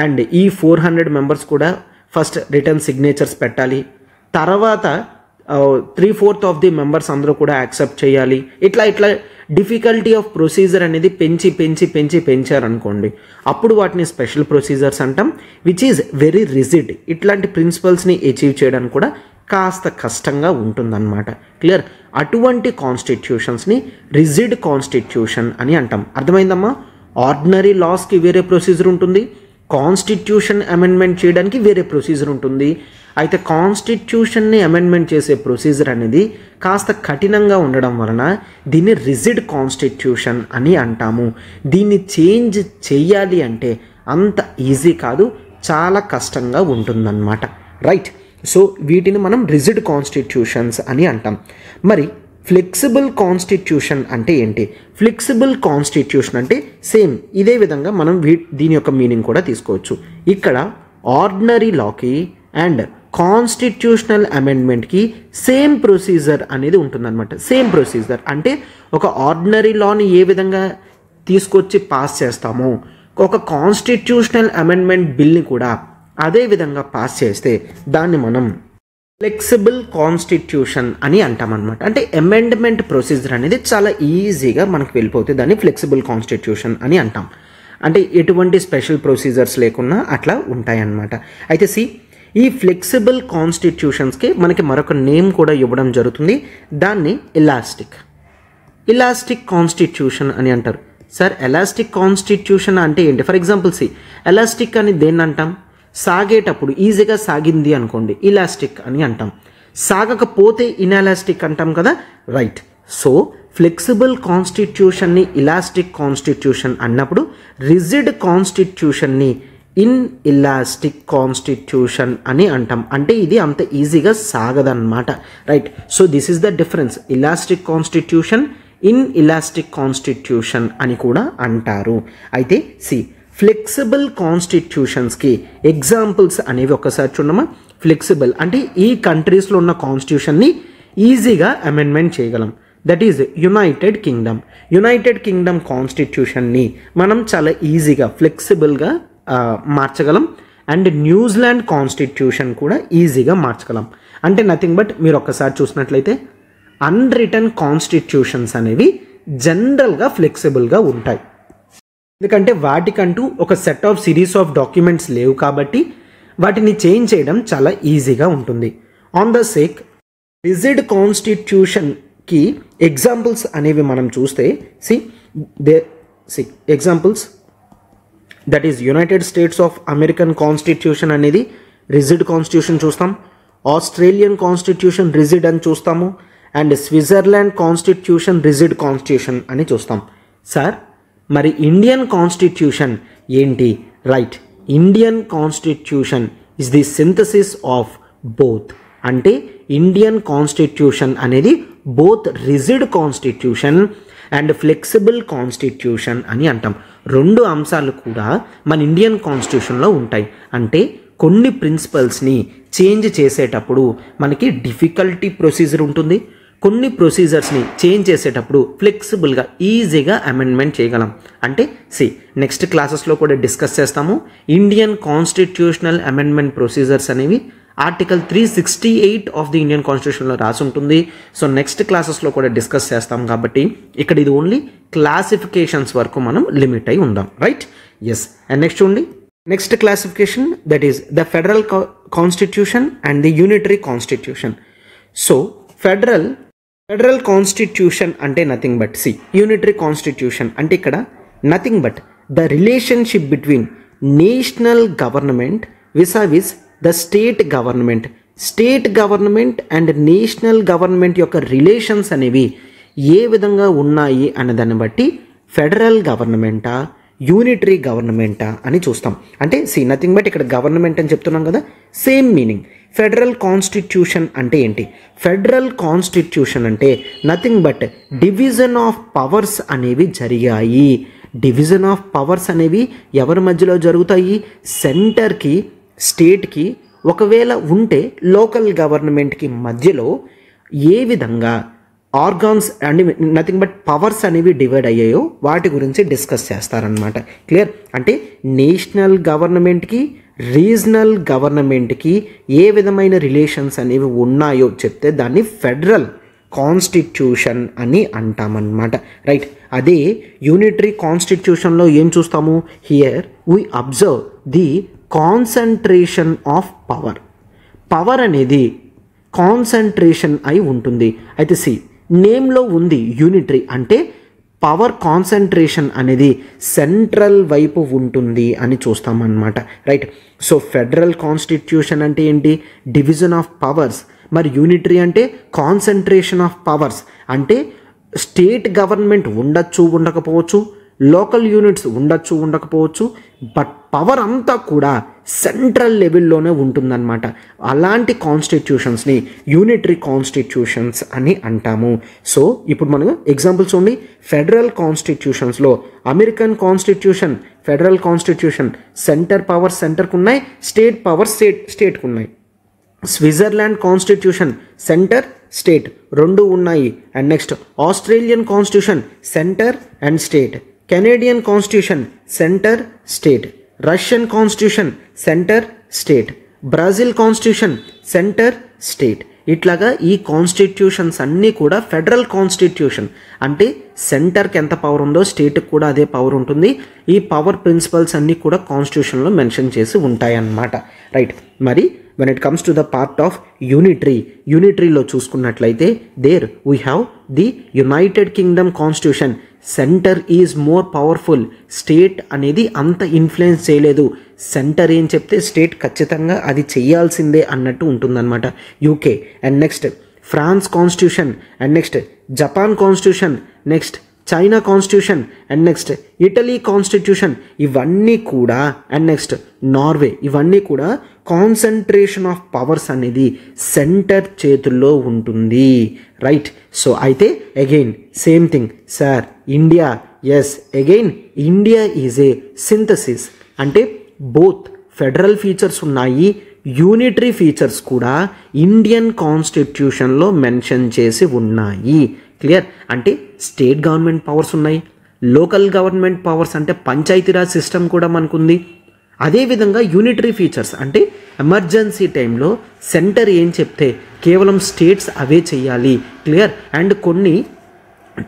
అండ్ ఈ 400 మెంబర్స్ కూడా ఫస్ట్ రిటర్న్ సిగ్నేచర్స్ పెట్టాలి, తర్వాత 3/4 ఆఫ్ ది మెంబర్స్ అందరూ కూడా యాక్సెప్ట్ చేయాలి. ఇట్లా డిఫికల్టీ ఆఫ్ ప్రొసీజర్ అనేది పెంచారనుకోండి, అప్పుడు వాటిని స్పెషల్ ప్రొసీజర్స్ అంటాం, విచ్ ఈజ్ వెరీ రిజిడ్. ఇట్లాంటి ప్రిన్సిపల్స్ని అచీవ్ చేయడానికి కూడా కాస్త కష్టంగా ఉంటుందన్నమాట. క్లియర్? అటువంటి కాన్స్టిట్యూషన్స్ని రిజిడ్ కాన్స్టిట్యూషన్ అని అంటాం. అర్థమైందమ్మా? ఆర్డినరీ లాస్కి వేరే ప్రొసీజర్ ఉంటుంది, కాన్స్టిట్యూషన్ అమెండ్మెంట్ చేయడానికి వేరే ప్రొసీజర్ ఉంటుంది. అయితే కాన్స్టిట్యూషన్ని అమెండ్మెంట్ చేసే ప్రొసీజర్ అనేది కాస్త కఠినంగా ఉండడం వలన దీన్ని రిజిడ్ కాన్స్టిట్యూషన్ అని అంటాము. దీన్ని చేంజ్ చేయాలి అంటే అంత ఈజీ కాదు, చాలా కష్టంగా ఉంటుందన్నమాట. రైట్? సో వీటిని మనం రిజిడ్ కాన్స్టిట్యూషన్స్ అని అంటాం. మరి ఫ్లెక్సిబుల్ కాన్స్టిట్యూషన్ అంటే ఏంటి? ఫ్లెక్సిబుల్ కాన్స్టిట్యూషన్ అంటే సేమ్ ఇదే విధంగా మనం దీని యొక్క మీనింగ్ కూడా తీసుకోవచ్చు. ఇక్కడ ఆర్డినరీ లాకి అండ్ కాన్స్టిట్యూషనల్ అమెండ్మెంట్కి సేమ్ ప్రొసీజర్ అనేది ఉంటుందన్నమాట. సేమ్ ప్రొసీజర్ అంటే ఒక ఆర్డినరీ లాని ఏ విధంగా తీసుకొచ్చి పాస్ చేస్తామో ఒక కాన్స్టిట్యూషనల్ అమెండ్మెంట్ బిల్ని కూడా అదే విధంగా పాస్ చేస్తే దాన్ని మనం ఫ్లెక్సిబుల్ కాన్స్టిట్యూషన్ అని అంటామన్నమాట. అంటే అమెండ్మెంట్ ప్రొసీజర్ అనేది చాలా ఈజీగా మనకు వెళ్ళిపోతుంది, దాన్ని ఫ్లెక్సిబుల్ కాన్స్టిట్యూషన్ అని అంటాం. అంటే ఎటువంటి స్పెషల్ ప్రొసీజర్స్ లేకుండా అట్లా ఉంటాయన్నమాట. అయితే ఈ ఫ్లెక్సిబుల్ కాన్స్టిట్యూషన్స్కి మనకి మరొక నేమ్ కూడా ఇవ్వడం జరుగుతుంది, దాన్ని ఇలాస్టిక్ కాన్స్టిట్యూషన్ అని అంటారు. సార్ ఎలాస్టిక్ కాన్స్టిట్యూషన్ అంటే ఏంటి? ఫర్ ఎగ్జాంపుల్ ఎలాస్టిక్ అని దేన్ని అంటాం? సాగేటప్పుడు ఈజీగా సాగింది అనుకోండి ఇలాస్టిక్ అని అంటాం, సాగకపోతే ఇన్ఎలాస్టిక్ అంటాం కదా, రైట్. సో ఫ్లెక్సిబుల్ కాన్స్టిట్యూషన్ని ఇలాస్టిక్ కాన్స్టిట్యూషన్ అన్నప్పుడు రిజిడ్ కాన్స్టిట్యూషన్ని ఇన్ఎలాస్టిక్ కాన్స్టిట్యూషన్ అని అంటాం. అంటే ఇది అంత ఈజీగా సాగదన్నమాట, right. So this is the difference, elastic constitution inelastic constitution అని కూడా అంటారు. అయితే ఫ్లెక్సిబుల్ కాన్స్టిట్యూషన్స్కి ఎగ్జాంపుల్స్ అనేవి ఒక్కసారి చూడమా. ఫ్లెక్సిబుల్ అంటే ఈ కంట్రీస్లో ఉన్న కాన్స్టిట్యూషన్ని ఈజీగా అమెండ్మెంట్ చేయగలం, దట్ ఈజ్ యునైటెడ్ కింగ్డమ్ కాన్స్టిట్యూషన్ని మనం చాలా ఈజీగా ఫ్లెక్సిబుల్గా మార్చగలం. అండ్ న్యూజిలాండ్ కాన్స్టిట్యూషన్ కూడా ఈజీగా మార్చగలం. అంటే నథింగ్ బట్ మీరు ఒక్కసారి చూసినట్లయితే అన్రిటన్ కాన్స్టిట్యూషన్స్ అనేవి జనరల్గా ఫ్లెక్సిబుల్గా ఉంటాయి, ఎందుకంటే వాటికంటూ ఒక set of series of documents లేవు కాబట్టి వాటిని చేంజ్ చేయడం చాలా ఈజీగా ఉంటుంది. ఆన్ ద సేక్ రిజిడ్ కాన్స్టిట్యూషన్కి ఎగ్జాంపుల్స్ అనేవి మనం చూస్తే examples that is United States of American constitution అనేది రిజిడ్ కాన్స్టిట్యూషన్ చూస్తాం, ఆస్ట్రేలియన్ కాన్స్టిట్యూషన్ రిజిడ్ అని చూస్తాము, and Switzerland constitution rigid constitution అని చూస్తాం. సార్ మరి ఇండియన్ కాన్స్టిట్యూషన్ ఏంటి? Right, Indian constitution is the synthesis of both. అంటే ఇండియన్ కాన్స్టిట్యూషన్ అనేది both rigid constitution and flexible constitution అని అంటాం. రెండు అంశాలు కూడా మన ఇండియన్ కాన్స్టిట్యూషన్లో ఉంటాయి. అంటే కొన్ని ప్రిన్సిపల్స్ని చేంజ్ చేసేటప్పుడు మనకి డిఫికల్టీ ప్రొసీజర్ ఉంటుంది, కొన్ని ప్రొసీజర్స్ని చేంజ్ చేసేటప్పుడు ఫ్లెక్సిబుల్గా ఈజీగా అమెండ్మెంట్ చేయగలం. అంటే నెక్స్ట్ క్లాసెస్లో కూడా డిస్కస్ చేస్తాము. ఇండియన్ కాన్స్టిట్యూషనల్ అమెండ్మెంట్ ప్రొసీజర్స్ అనేవి ఆర్టికల్ 368 ఆఫ్ ది ఇండియన్ కాన్స్టిట్యూషన్లో రాసి ఉంటుంది. సో నెక్స్ట్ క్లాసెస్లో కూడా డిస్కస్ చేస్తాం కాబట్టి ఇక్కడ ఇది ఓన్లీ క్లాసిఫికేషన్స్ వరకు మనం లిమిట్ అయి ఉందాం, రైట్. ఎస్, అండ్ నెక్స్ట్ చూడండి, next classification that is the federal constitution and the unitary constitution. So federal constitution అంటే నథింగ్ బట్ యూనిటరీ కాన్స్టిట్యూషన్ అంటే ఇక్కడ nothing but the relationship between national government vis-a-vis the state government and national government యొక్క relations అనేవి ఏ విధంగా ఉన్నాయి అనే దాన్ని బట్టి ఫెడరల్ గవర్నమెంటా యూనిటరీ గవర్నమెంటా అని చూస్తాం. అంటే నథింగ్ బట్ ఇక్కడ గవర్నమెంట్ అని చెప్తున్నాం కదా, సేమ్ మీనింగ్. ఫెడరల్ కాన్స్టిట్యూషన్ అంటే ఏంటి? ఫెడరల్ కాన్స్టిట్యూషన్ అంటే nothing but division of powers అనేవి జరిగాయి. డివిజన్ ఆఫ్ పవర్స్ అనేవి ఎవరి మధ్యలో జరుగుతాయి? సెంటర్కి, స్టేట్కి, ఒకవేళ ఉంటే లోకల్ గవర్నమెంట్కి మధ్యలో ఏ విధంగా organs and nothing but powers అనేవి డివైడ్ అయ్యాయో వాటి గురించి డిస్కస్ చేస్తారనమాట. క్లియర్? అంటే నేషనల్ గవర్నమెంట్కి, రీజనల్ గవర్నమెంట్కి ఏ విధమైన రిలేషన్స్ అనేవి ఉన్నాయో చెప్తే దాన్ని ఫెడరల్ కాన్స్టిట్యూషన్ అని అంటామన్నమాట, రైట్. అదే యూనిటరీ కాన్స్టిట్యూషన్లో ఏం చూస్తాము? Here we observe the concentration of power అనేది కాన్సంట్రేషన్ అయి ఉంటుంది. అయితే నేమ్లో ఉంది యూనిటరీ, అంటే పవర్ కాన్సంట్రేషన్ అనేది సెంట్రల్ వైపు ఉంటుంది అని చూస్తామన్నమాట, రైట్. సో ఫెడరల్ కాన్స్టిట్యూషన్ అంటే ఏంటి? Division of powers. మరి యూనిటరీ అంటే కాన్సంట్రేషన్ ఆఫ్ పవర్స్. అంటే స్టేట్ గవర్నమెంట్ ఉండొచ్చు, ఉండకపోవచ్చు, లోకల్ యూనిట్స్ ఉండొచ్చు, ఉండకపోవచ్చు, బట్ పవర్ అంతా కూడా సెంట్రల్ లెవెల్లోనే ఉంటుందన్నమాట. అలాంటి కాన్స్టిట్యూషన్స్ని యూనిటరీ కాన్స్టిట్యూషన్స్ అని అంటాము. సో ఇప్పుడు మనం ఎగ్జాంపుల్స్ ఉంది. ఫెడరల్ కాన్స్టిట్యూషన్స్లో American constitution, federal constitution centre power సెంటర్కు ఉన్నాయి, స్టేట్ పవర్ స్టేట్కు ఉన్నాయి. స్విట్జర్లాండ్ కాన్స్టిట్యూషన్ సెంటర్, స్టేట్ రెండు ఉన్నాయి. And next Australian constitution centre and state, Canadian constitution centre, state, Russian constitution centre, state. Brazil constitution centre state. ఇట్లాగా ఈ constitutions అన్నీ కూడా federal constitution, అంటే సెంటర్కి ఎంత పవర్ ఉందో స్టేట్కి కూడా అదే పవర్ ఉంటుంది. ఈ పవర్ ప్రిన్సిపల్స్ అన్నీ కూడా కాన్స్టిట్యూషన్లో మెన్షన్ చేసి ఉంటాయన్నమాట. రైట్. మరి when it comes to the part of యూనిటరీలో చూసుకున్నట్లయితే there we have the United Kingdom constitution. Centre is more powerful. State అనేది అంత ఇన్ఫ్లుయెన్స్ చేయలేదు. సెంటర్ ఏం చెప్తే స్టేట్ ఖచ్చితంగా అది చేయాల్సిందే అన్నట్టు ఉంటుందన్నమాట. UK. And next France constitution, and next Japan constitution, next China constitution, and next Italy constitution, ఇవన్నీ కూడా, అండ్ నెక్స్ట్ నార్వే, ఇవన్నీ కూడా కాన్సన్ట్రేషన్ ఆఫ్ పవర్స్ అనేది సెంటర్ చేతుల్లో ఉంటుంది. రైట్. సో అయితే again same thing sir. India, yes, again India is a synthesis, అంటే both federal features ఉన్నాయి, యూనిటరీ ఫీచర్స్ కూడా ఇండియన్ కాన్స్టిట్యూషన్లో మెన్షన్ చేసి ఉన్నాయి. క్లియర్. అంటే స్టేట్ గవర్నమెంట్ పవర్స్ ఉన్నాయి, లోకల్ గవర్నమెంట్ పవర్స్ అంటే పంచాయతీరాజ్ సిస్టమ్ కూడా మనకుంది. అదేవిధంగా యూనిటరీ ఫీచర్స్ అంటే ఎమర్జెన్సీ టైంలో సెంటర్ ఏం చెప్తే కేవలం స్టేట్స్ అవే చేయాలి. క్లియర్. అండ్ కొన్ని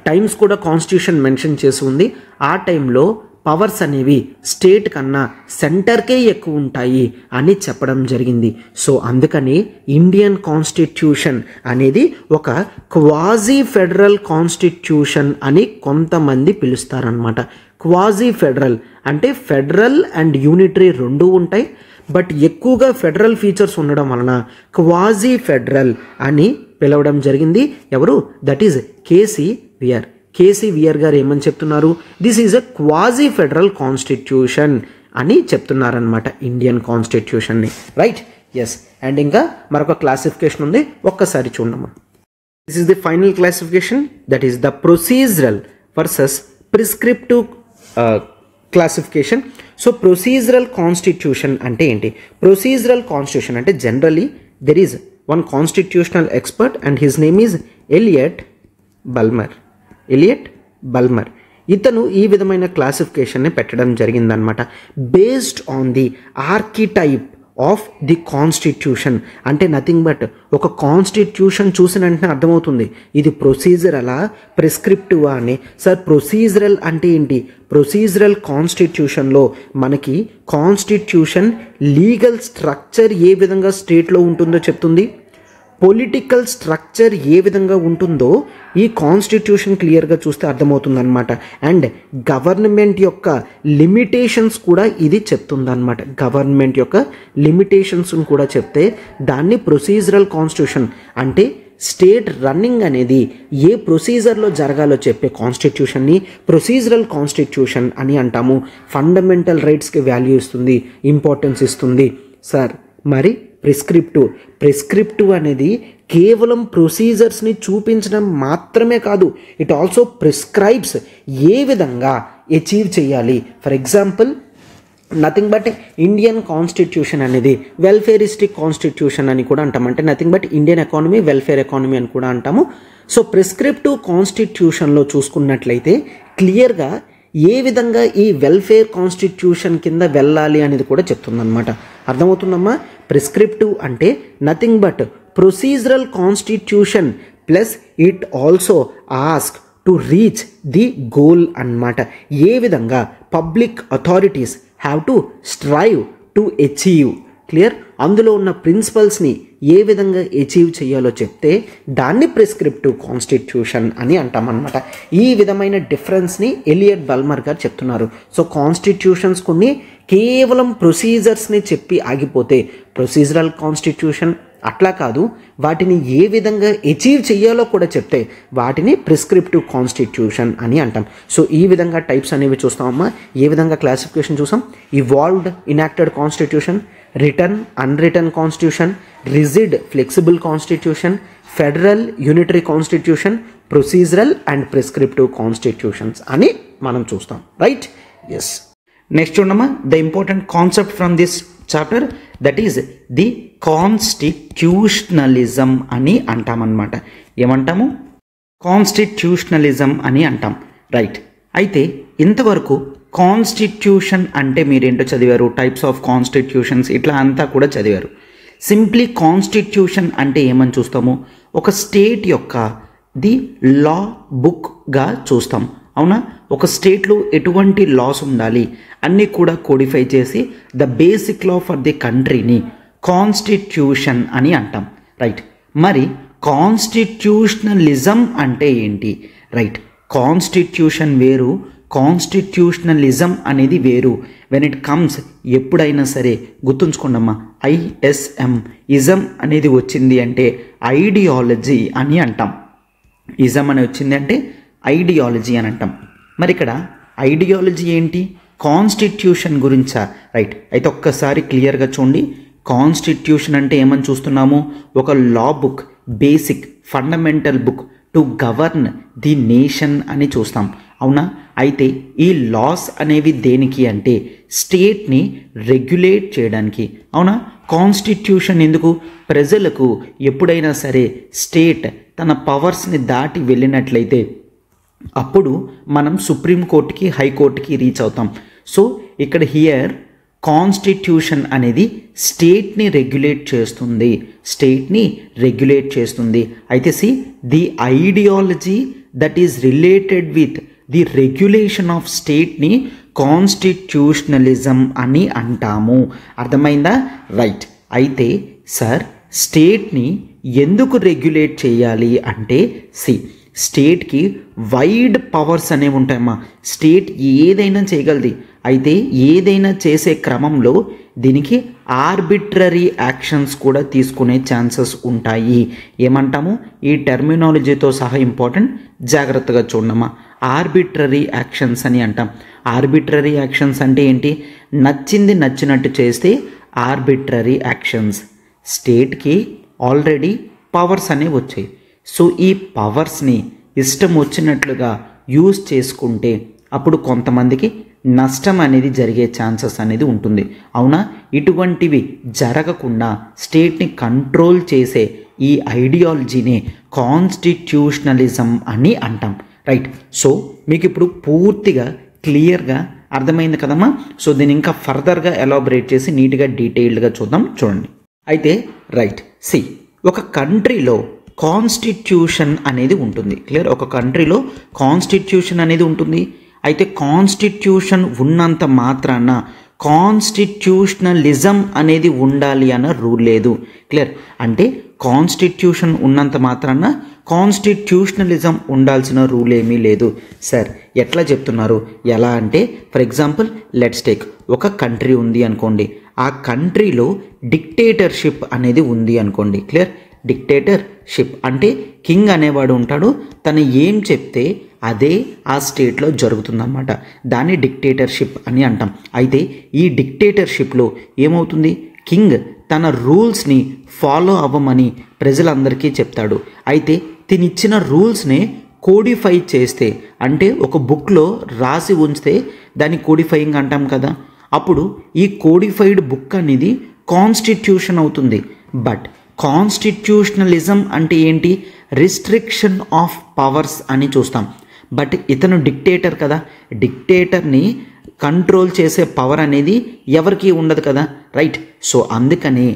టైమ్స్ కూడా కాన్స్టిట్యూషన్ మెన్షన్ చేసి ఉంది. ఆ టైంలో పవర్స్ అనేవి స్టేట్ కన్నా సెంటర్కే ఎక్కువ ఉంటాయి అని చెప్పడం జరిగింది. సో అందుకని ఇండియన్ కాన్స్టిట్యూషన్ అనేది ఒక క్వాజీ ఫెడరల్ కాన్స్టిట్యూషన్ అని కొంతమంది పిలుస్తారనమాట. క్వాజీ ఫెడరల్ అంటే ఫెడరల్ అండ్ యూనిటరీ రెండూ ఉంటాయి, బట్ ఎక్కువగా ఫెడరల్ ఫీచర్స్ ఉండడం వలన క్వాజీ ఫెడరల్ అని పిలవడం జరిగింది. ఎవరు? దట్ ఈజ్ కేసీ వియర్ గారు ఏమని చెప్తున్నారు? This is a quasi federal constitution అని చెప్తున్నారనమాట ఇండియన్ కాన్స్టిట్యూషన్ని. రైట్. ఎస్. అండ్ ఇంకా మరొక క్లాసిఫికేషన్ ఉంది, ఒక్కసారి చూడమ్మా. This is the final classification, that is the procedural versus prescriptive classification. So procedural constitution అంటే ఏంటి? ప్రొసీజరల్ కాన్స్టిట్యూషన్ అంటే generally there is one constitutional expert and his name is Elliot Bulmer. ఇతను ఈ విధమైన క్లాసిఫికేషన్ని పెట్టడం జరిగిందనమాట. Based on the archetype of the constitution. అంటే నథింగ్ బట్ ఒక కాన్స్టిట్యూషన్ చూసిన వెంటనే అర్థమవుతుంది ఇది ప్రొసీజరలా ప్రిస్క్రిప్టివా అని. సార్ ప్రొసీజరల్ అంటే ఏంటి? ప్రొసీజరల్ కాన్స్టిట్యూషన్లో మనకి కాన్స్టిట్యూషన్ లీగల్ స్ట్రక్చర్ ఏ విధంగా స్టేట్లో ఉంటుందో చెప్తుంది, పొలిటికల్ స్ట్రక్చర్ ఏ విధంగా ఉంటుందో ఈ కాన్స్టిట్యూషన్ క్లియర్గా చూస్తే అర్థమవుతుందన్నమాట. అండ్ గవర్నమెంట్ యొక్క లిమిటేషన్స్ కూడా ఇది చెప్తుందన్నమాట. గవర్నమెంట్ యొక్క లిమిటేషన్స్ కూడా చెప్తే దాన్ని ప్రొసీజరల్ కాన్స్టిట్యూషన్ అంటే స్టేట్ రన్నింగ్ అనేది ఏ ప్రొసీజర్లో జరగాలో చెప్పే కాన్స్టిట్యూషన్ని ప్రొసీజరల్ కాన్స్టిట్యూషన్ అని అంటాము. ఫండమెంటల్ రైట్స్కి వాల్యూ ఇస్తుంది, ఇంపార్టెన్స్ ఇస్తుంది. సార్ మరి ప్రిస్క్రిప్టివ్ అనేది కేవలం ప్రొసీజర్స్ని చూపించడం మాత్రమే కాదు, ఇట్ ఆల్సో ప్రిస్క్రైబ్స్ ఏ విధంగా అచీవ్ చేయాలి. For example nothing but Indian constitution అనేది వెల్ఫేరిస్టిక్ కాన్స్టిట్యూషన్ అని కూడా అంటాం. అంటే nothing but Indian economy welfare economy అని కూడా అంటాము. సో ప్రిస్క్రిప్టివ్ కాన్స్టిట్యూషన్లో చూసుకున్నట్లయితే క్లియర్గా ఏ విధంగా ఈ వెల్ఫేర్ కాన్స్టిట్యూషన్ కింద వెళ్ళాలి అనేది కూడా చెప్తుందన్నమాట. అర్థమవుతుందమ్మా? ప్రిస్క్రిప్టివ్ అంటే nothing but procedural constitution plus it also ask to reach the goal అన్నమాట. ఏ విధంగా public authorities have to strive to achieve. Clear. అందులో ఉన్న ప్రిన్సిపల్స్ని ఏ విధంగా అచీవ్ చేయాలో చెప్తే దాన్ని ప్రిస్క్రిప్టివ్ కాన్స్టిట్యూషన్ అని అంటామన్నమాట. ఈ విధమైన డిఫరెన్స్ని ఎలియట్ బల్మర్ గారు చెప్తున్నారు. సో కాన్స్టిట్యూషన్స్ కొన్ని కేవలం ప్రొసీజర్స్ని చెప్పి ఆగిపోతే ప్రొసీజరల్ కాన్స్టిట్యూషన్ అట్లా కాదు, వాటిని ఏ విధంగా అచీవ్ చేయాలో కూడా చెప్తే వాటిని ప్రిస్క్రిప్టివ్ కాన్స్టిట్యూషన్ అని అంటాం. సో ఈ విధంగా టైప్స్ అనేవి చూస్తామమ్మా. ఏ విధంగా క్లాసిఫికేషన్ చూసాం? Evolved enacted constitution, return unwritten constitution, rigid flexible constitution, federal unitary constitution, procedural and prescriptive constitutions అని మనం చూస్తాం. రైట్. ఎస్. నెక్స్ట్ చూడమ్మా, the important concept from this chapter that is the constitutionalism అని అంటామన్నమాట. ఏమంటాము? Constitutionalism అని అంటాం. Right. అయితే ఇంతవరకు కాన్స్టిట్యూషన్ అంటే మీరేంటో చదివారు, టైప్స్ ఆఫ్ కాన్స్టిట్యూషన్స్ ఇట్లా అంతా కూడా చదివారు. సింప్లీ కాన్స్టిట్యూషన్ అంటే ఏమని చూస్తాము, ఒక స్టేట్ యొక్క ది లా బుక్గా చూస్తాం. అవునా, ఒక స్టేట్లో ఎటువంటి లాస్ ఉండాలి అన్నీ కూడా కోడిఫై చేసి the basic law for the కంట్రీని కాన్స్టిట్యూషన్ అని అంటాం. రైట్, మరి కాన్స్టిట్యూషనలిజం అంటే ఏంటి? రైట్, కాన్స్టిట్యూషన్ వేరు, కాన్స్టిట్యూషనలిజం అనేది వేరు. వెన్ ఇట్ కమ్స్ ఎప్పుడైనా సరే గుర్తుంచుకోండమ్మా, ఐఎస్ఎం ఇజం అనేది వచ్చింది అంటే ఐడియాలజీ అని అంటాం. ఇజం అని వచ్చింది అంటే ఐడియాలజీ అని అంటాం. మరి ఇక్కడ ఐడియాలజీ ఏంటి, కాన్స్టిట్యూషన్ గురించా? రైట్, అయితే ఒక్కసారి క్లియర్గా చూడండి. కాన్స్టిట్యూషన్ అంటే ఏమని చూస్తున్నాము, ఒక law book, basic fundamental book to govern the nation అని చూస్తాం. అవునా, అయితే ఈ లాస్ అనేవి దేనికి అంటే స్టేట్ని రెగ్యులేట్ చేయడానికి. అవునా, కాన్స్టిట్యూషన్ ఎందుకు? ప్రజలకు ఎప్పుడైనా సరే స్టేట్ తన పవర్స్ని దాటి వెళ్ళినట్లయితే అప్పుడు మనం సుప్రీంకోర్టుకి, హైకోర్టుకి రీచ్ అవుతాం. సో ఇక్కడ హియర్ కాన్స్టిట్యూషన్ అనేది స్టేట్ని రెగ్యులేట్ చేస్తుంది, స్టేట్ని రెగ్యులేట్ చేస్తుంది. అయితే see the ideology that is related with the regulation of స్టేట్ని కాన్స్టిట్యూషనలిజం అని అంటాము. అర్థమైందా? రైట్, అయితే సార్ స్టేట్ని ఎందుకు రెగ్యులేట్ చేయాలి అంటే సి స్టేట్కి వైడ్ పవర్స్ అనేవి ఉంటాయమ్మా. స్టేట్ ఏదైనా చేయగలది, అయితే ఏదైనా చేసే క్రమంలో దీనికి ఆర్బిట్రరీ యాక్షన్స్ కూడా తీసుకునే ఛాన్సెస్ ఉంటాయి. ఏమంటాము, ఈ టెర్మినాలజీతో సహా ఇంపార్టెంట్, జాగ్రత్తగా చూడమ్మా. ఆర్బిట్రరీ యాక్షన్స్ అని అంటాం. ఆర్బిట్రరీ యాక్షన్స్ అంటే ఏంటి? నచ్చింది నచ్చినట్టు చేస్తే ఆర్బిట్రరీ యాక్షన్స్. స్టేట్కి ఆల్రెడీ పవర్స్ అనేవి వచ్చాయి. సో ఈ పవర్స్ని ఇష్టం వచ్చినట్లుగా యూజ్ చేసుకుంటే అప్పుడు కొంతమందికి నష్టం అనేది జరిగే ఛాన్సెస్ అనేది ఉంటుంది. అవునా, ఇటువంటివి జరగకుండా స్టేట్ని కంట్రోల్ చేసే ఈ ఐడియాలజీని కాన్స్టిట్యూషనలిజం అని అంటాం. రైట్, సో మీకు ఇప్పుడు పూర్తిగా క్లియర్గా అర్థమైంది కదమ్మా. సో దీన్ని ఇంకా ఫర్దర్గా ఎలాబరేట్ చేసి నీట్గా డీటెయిల్డ్గా చూద్దాం. చూడండి. అయితే రైట్, సి ఒక కంట్రీలో కాన్స్టిట్యూషన్ అనేది ఉంటుంది. క్లియర్, ఒక కంట్రీలో కాన్స్టిట్యూషన్ అనేది ఉంటుంది. అయితే కాన్స్టిట్యూషన్ ఉన్నంత మాత్రాన కాన్స్టిట్యూషనలిజం అనేది ఉండాలి అన్న రూల్ లేదు. క్లియర్, అంటే కాన్స్టిట్యూషన్ ఉన్నంత మాత్రాన కాన్స్టిట్యూషనలిజం ఉండాల్సిన రూల్ ఏమీ లేదు. సార్ ఎట్లా చెప్తున్నారు? ఎలా అంటే ఫర్ ఎగ్జాంపుల్ లెట్స్ టేక్ ఒక కంట్రీ ఉంది అనుకోండి, ఆ కంట్రీలో డిక్టేటర్షిప్ అనేది ఉంది అనుకోండి. క్లియర్, డిక్టేటర్షిప్ అంటే కింగ్ అనేవాడు ఉంటాడు, తను ఏం చెప్తే అదే ఆ స్టేట్లో జరుగుతుందన్నమాట. దాన్ని డిక్టేటర్షిప్ అని అంటాం. అయితే ఈ డిక్టేటర్షిప్లో ఏమవుతుంది, కింగ్ తన రూల్స్ని ఫాలో అవ్వమని ప్రజలందరికీ చెప్తాడు. అయితే తినిచ్చిన రూల్స్ని కోడిఫై చేస్తే, అంటే ఒక బుక్లో రాసి ఉంచితే దాన్ని కోడిఫైయింగ్ అంటాం కదా. అప్పుడు ఈ కోడిఫైడ్ బుక్ అనేది కాన్స్టిట్యూషన్ అవుతుంది. బట్ కాన్స్టిట్యూషనలిజం అంటే ఏంటి? రిస్ట్రిక్షన్ ఆఫ్ పవర్స్ అని చూస్తాం. బట్ ఇతను డిక్టేటర్ కదా, డిక్టేటర్ని కంట్రోల్ చేసే పవర్ అనేది ఎవరికి ఉండదు కదా. రైట్, సో అందుకని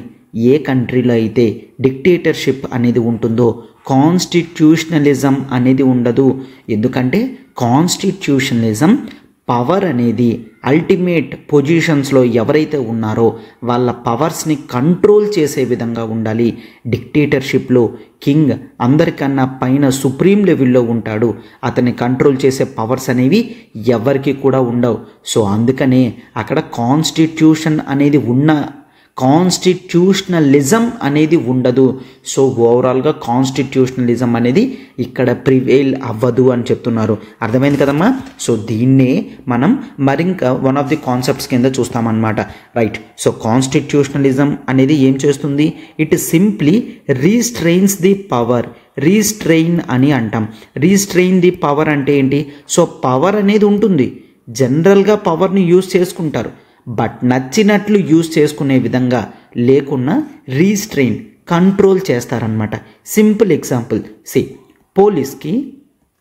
ఏ కంట్రీలో అయితే డిక్టేటర్షిప్ అనేది ఉంటుందో కాన్స్టిట్యూషనలిజం అనేది ఉండదు. ఎందుకంటే కాన్స్టిట్యూషనలిజం పవర్ అనేది అల్టిమేట్ పొజిషన్స్లో ఎవరైతే ఉన్నారో వాళ్ళ పవర్స్ని కంట్రోల్ చేసే విధంగా ఉండాలి. డిక్టేటర్షిప్లో కింగ్ అందరికన్నా పైన సుప్రీం లెవెల్లో ఉంటాడు, అతన్ని కంట్రోల్ చేసే పవర్స్ అనేవి ఎవరికి కూడా ఉండవు. సో అందుకనే అక్కడ కాన్స్టిట్యూషన్ అనేది కాన్స్టిట్యూషనలిజం అనేది ఉండదు. సో ఓవరాల్గా కాన్స్టిట్యూషనలిజం అనేది ఇక్కడ ప్రివేల్ అవ్వదు అని చెప్తున్నారు. అర్థమైంది కదమ్మా. సో దీన్నే మనం మరింకా వన్ ఆఫ్ ది కాన్సెప్ట్స్ కింద చూస్తామన్నమాట. రైట్, సో కాన్స్టిట్యూషనలిజం అనేది ఏం చేస్తుంది? It simply restrains the power. Restrain అని అంటాం. రీస్ట్రెయిన్ ది పవర్ అంటే ఏంటి? సో పవర్ అనేది ఉంటుంది, జనరల్గా పవర్ని యూజ్ చేసుకుంటారు, బట్ నచ్చినట్లు యూజ్ చేసుకునే విధంగా లేకున్నా రీస్ట్రెయిన్ కంట్రోల్ చేస్తారనమాట. సింపుల్ ఎగ్జాంపుల్, సి పోలీస్కి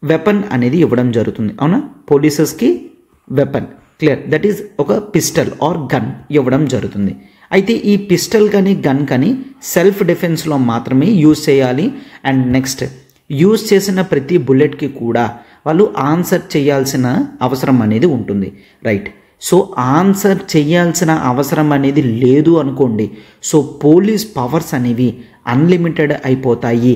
వెపన్ అనేది ఇవ్వడం జరుగుతుంది. అవునా, పోలీసెస్కి వెపన్. క్లియర్, దట్ ఈస్ ఒక పిస్టల్ ఆర్ గన్ ఇవ్వడం జరుగుతుంది. అయితే ఈ పిస్టల్ కానీ గన్ కానీ సెల్ఫ్ డిఫెన్స్లో మాత్రమే యూజ్ చేయాలి. అండ్ నెక్స్ట్ యూజ్ చేసిన ప్రతి బుల్లెట్కి కూడా వాళ్ళు ఆన్సర్ చేయాల్సిన అవసరం అనేది ఉంటుంది. రైట్. సో ఆన్సర్ చేయాల్సిన అవసరం అనేది లేదు అనుకోండి, సో పోలీస్ పవర్స్ అనేవి అన్లిమిటెడ్ అయిపోతాయి.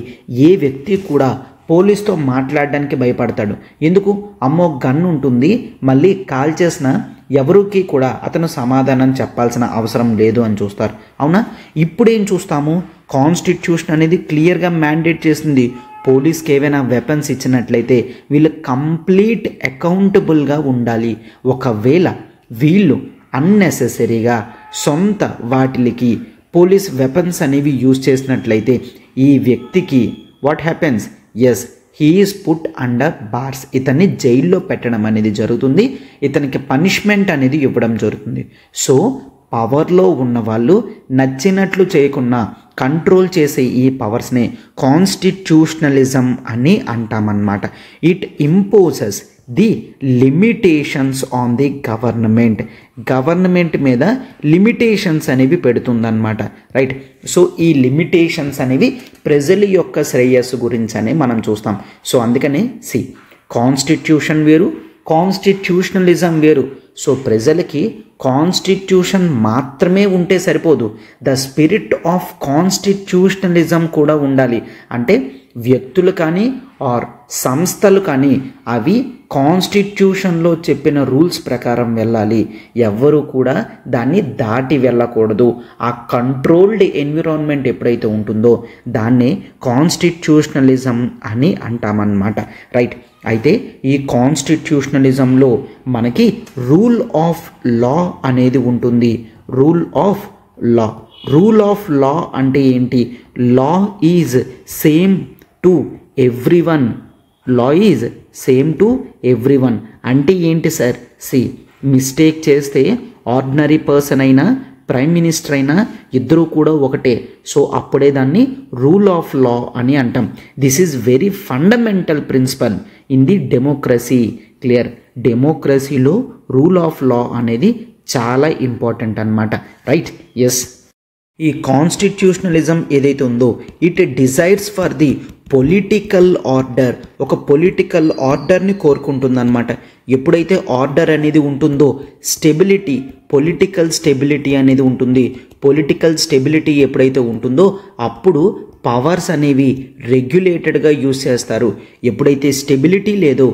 ఏ వ్యక్తి కూడా పోలీస్తో మాట్లాడడానికి భయపడతాడు. ఎందుకు? అమ్మో గన్ ఉంటుంది, మళ్ళీ కాల్ చేసిన ఎవరికి కూడా అతను సమాధానం చెప్పాల్సిన అవసరం లేదు అని చూస్తారు. అవునా? ఇప్పుడేం చూస్తాము, కాన్స్టిట్యూషన్ అనేది క్లియర్గా మ్యాండేట్ చేసింది. పోలీస్కి ఏవైనా వెపన్స్ ఇచ్చినట్లయితే వీళ్ళు కంప్లీట్ అకౌంటబుల్గా ఉండాలి. ఒకవేళ వీళ్ళు అన్నెసెసరీగా సొంత వాటికి పోలీస్ వెపన్స్ అనేవి యూజ్ చేసినట్లయితే ఈ వ్యక్తికి what happens? Yes, he is put under bars. ఇతన్ని జైల్లో పెట్టడం అనేది జరుగుతుంది. ఇతనికి పనిష్మెంట్ అనేది ఇవ్వడం జరుగుతుంది. సో పవర్లో ఉన్న వాళ్ళు నచ్చినట్లు చేయకుండా కంట్రోల్ చేసే ఈ పవర్స్ని కాన్స్టిట్యూషనలిజం అని అంటామన్నమాట. It imposes the limitations on the government మీద లిమిటేషన్స్ అనేవి పెడుతుందన్నమాట. రైట్. సో ఈ లిమిటేషన్స్ అనేవి ప్రజల యొక్క శ్రేయస్సు గురించి అని మనం చూస్తాం. సో అందుకనే కాన్స్టిట్యూషన్ వేరు, కాన్స్టిట్యూషనలిజం వేరు. సో ప్రజలకి కాన్స్టిట్యూషన్ మాత్రమే ఉంటే సరిపోదు, ద స్పిరిట్ ఆఫ్ కాన్స్టిట్యూషనలిజం కూడా ఉండాలి. అంటే వ్యక్తులు కానీ ఆర్ సంస్థలు కానీ అవి కాన్స్టిట్యూషన్లో చెప్పిన రూల్స్ ప్రకారం వెళ్ళాలి. ఎవ్వరూ కూడా దాన్ని దాటి వెళ్ళకూడదు. ఆ కంట్రోల్డ్ ఎన్విరాన్మెంట్ ఎప్పుడైతే ఉంటుందో దాన్ని కాన్స్టిట్యూషనలిజం అని అంటామన్నమాట. రైట్. అయితే ఈ కాన్స్టిట్యూషనలిజంలో మనకి రూల్ ఆఫ్ లా అనేది ఉంటుంది. రూల్ ఆఫ్ లా అంటే ఏంటి? Law is same to everyone. Law is same to everyone అంటే ఏంటి సార్? మిస్టేక్ చేస్తే ఆర్డినరీ పర్సన్ అయినా ప్రైమ్ మినిస్టర్ అయినా ఇద్దరూ కూడా ఒకటే. సో అప్పుడే దాన్ని రూల్ ఆఫ్ లా అని అంటాం. This is very fundamental principle in the democracy. Clear. డెమోక్రసీలో రూల్ ఆఫ్ లా అనేది చాలా ఇంపార్టెంట్ అన్నమాట. రైట్. ఎస్, ఈ కాన్స్టిట్యూషనలిజం ఏదైతే ఉందో it desires for the political order. ఒక పొలిటికల్ ఆర్డర్ని కోరుకుంటుందన్నమాట. ఎప్పుడైతే ఆర్డర్ అనేది ఉంటుందో స్టెబిలిటీ, పొలిటికల్ స్టెబిలిటీ అనేది ఉంటుంది. పొలిటికల్ స్టెబిలిటీ ఎప్పుడైతే ఉంటుందో అప్పుడు పవర్స్ అనేవి రెగ్యులేటెడ్గా యూజ్ చేస్తారు. ఎప్పుడైతే స్టెబిలిటీ లేదో,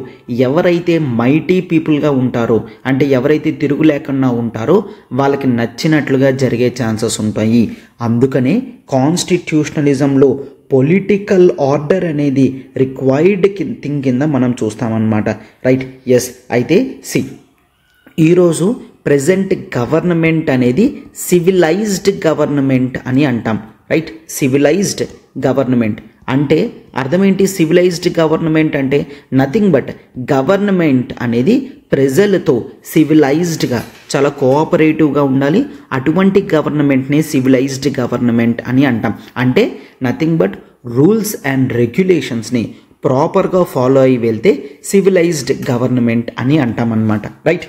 ఎవరైతే మైటీ పీపుల్గా ఉంటారో అంటే ఎవరైతే తిరుగు లేకుండా ఉంటారో వాళ్ళకి నచ్చినట్లుగా జరిగే ఛాన్సెస్ ఉంటాయి. అందుకనే కాన్స్టిట్యూషనలిజంలో పొలిటికల్ ఆర్డర్ అనేది రిక్వైర్డ్ థింగ్ కింద మనం చూస్తామన్నమాట. రైట్. ఎస్. అయితే ఈరోజు ప్రజెంట్ గవర్నమెంట్ అనేది సివిలైజ్డ్ గవర్నమెంట్ అని అంటాం. రైట్. సివిలైజ్డ్ గవర్నమెంట్ అంటే అర్థం ఏంటి? సివిలైజ్డ్ గవర్నమెంట్ అంటే నథింగ్ బట్ గవర్నమెంట్ అనేది ప్రజలతో సివిలైజ్డ్గా చాలా కోఆపరేటివ్గా ఉండాలి. అటువంటి గవర్నమెంట్ని సివిలైజ్డ్ గవర్నమెంట్ అని అంటాం. అంటే నథింగ్ బట్ రూల్స్ అండ్ రెగ్యులేషన్స్ని ప్రాపర్గా ఫాలో అయ్యి వెళ్తే సివిలైజ్డ్ గవర్నమెంట్ అని అంటామన్నమాట. రైట్.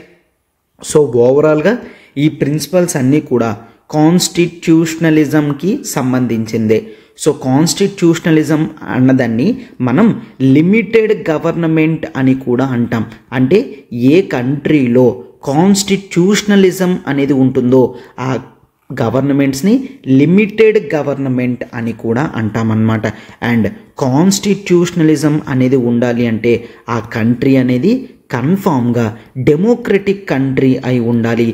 సో ఓవరాల్గా ఈ ప్రిన్సిపల్స్ అన్నీ కూడా కాన్స్టిట్యూషనలిజంకి సంబంధించిందే. సో కాన్స్టిట్యూషనలిజం అన్నదాన్ని మనం లిమిటెడ్ గవర్నమెంట్ అని కూడా అంటాం. అంటే ఏ కంట్రీలో కాన్స్టిట్యూషనలిజం అనేది ఉంటుందో ఆ గవర్నమెంట్స్ని లిమిటెడ్ గవర్నమెంట్ అని కూడా అంటామన్నమాట. అండ్ కాన్స్టిట్యూషనలిజం అనేది ఉండాలి అంటే ఆ కంట్రీ అనేది కన్ఫామ్గా డెమోక్రటిక్ కంట్రీ అయి ఉండాలి.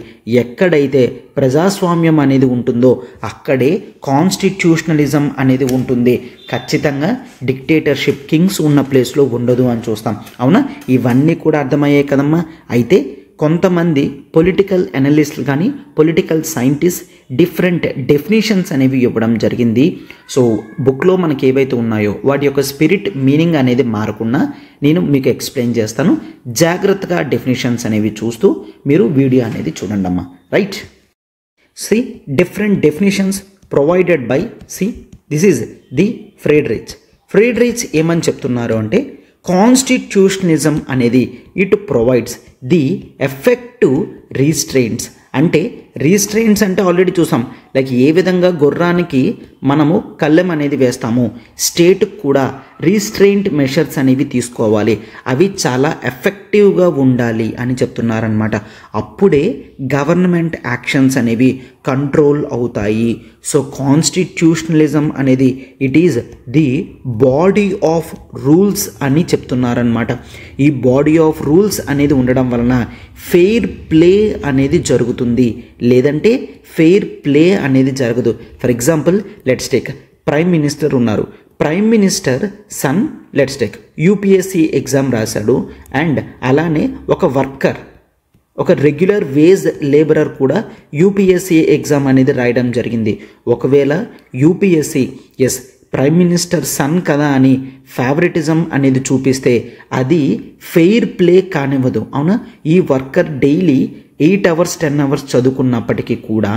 ఎక్కడైతే ప్రజాస్వామ్యం అనేది ఉంటుందో అక్కడే కాన్స్టిట్యూషనలిజం అనేది ఉంటుంది. ఖచ్చితంగా డిక్టేటర్షిప్, కింగ్స్ ఉన్న ప్లేస్లో ఉండదు అని చూస్తాం. అవునా? ఇవన్నీ కూడా అర్థమయ్యాయి కదమ్మా. అయితే కొంతమంది పొలిటికల్ అనలిస్టులు కానీ పొలిటికల్ సైంటిస్ట్ డిఫరెంట్ డెఫినేషన్స్ అనేవి ఇవ్వడం జరిగింది. సో బుక్లో మనకి ఏవైతే ఉన్నాయో వాటి యొక్క స్పిరిట్, మీనింగ్ అనేది మారకుండా నేను మీకు ఎక్స్ప్లెయిన్ చేస్తాను. జాగ్రత్తగా డెఫినేషన్స్ అనేవి చూస్తూ మీరు వీడియో అనేది చూడండి అమ్మా. Right. Different definitions provided by this is the Friedrich ఏమని చెప్తున్నారు అంటే కాన్స్టిట్యూషనలిజం అనేది it provides the effective restraints. అంటే రీస్ట్రెయింట్స్ అంటే ఆల్రెడీ చూసాం, లైక్ ఏ విధంగా గుర్రానికి మనము కళ్ళెం అనేది వేస్తాము, స్టేట్కి కూడా రీస్ట్రెయింట్ మెషర్స్ అనేవి తీసుకోవాలి, అవి చాలా ఎఫెక్టివ్గా ఉండాలి అని చెప్తున్నారనమాట. అప్పుడే గవర్నమెంట్ యాక్షన్స్ అనేవి కంట్రోల్ అవుతాయి. సో కాన్స్టిట్యూషనలిజం అనేది it is the body of rules అని చెప్తున్నారనమాట. ఈ బాడీ ఆఫ్ రూల్స్ అనేది ఉండడం వలన ఫెయిర్ ప్లే అనేది జరుగుతుంది, లేదంటే ఫెయిర్ ప్లే అనేది జరగదు. For example let's take prime minister ఉన్నారు, prime minister son let's take UPSC exam రాశాడు, అండ్ అలానే ఒక వర్కర్, ఒక రెగ్యులర్ వేజ్ లేబరర్ కూడా యూపీఎస్సీ ఎగ్జామ్ అనేది రాయడం జరిగింది. ఒకవేళ UPSC as prime minister son కదా అని ఫేవరెటిజం అనేది చూపిస్తే అది ఫెయిర్ ప్లే కానివ్వదు, అవునా. ఈ వర్కర్ డైలీ 8 hours 10 hours చదువుకున్నప్పటికీ కూడా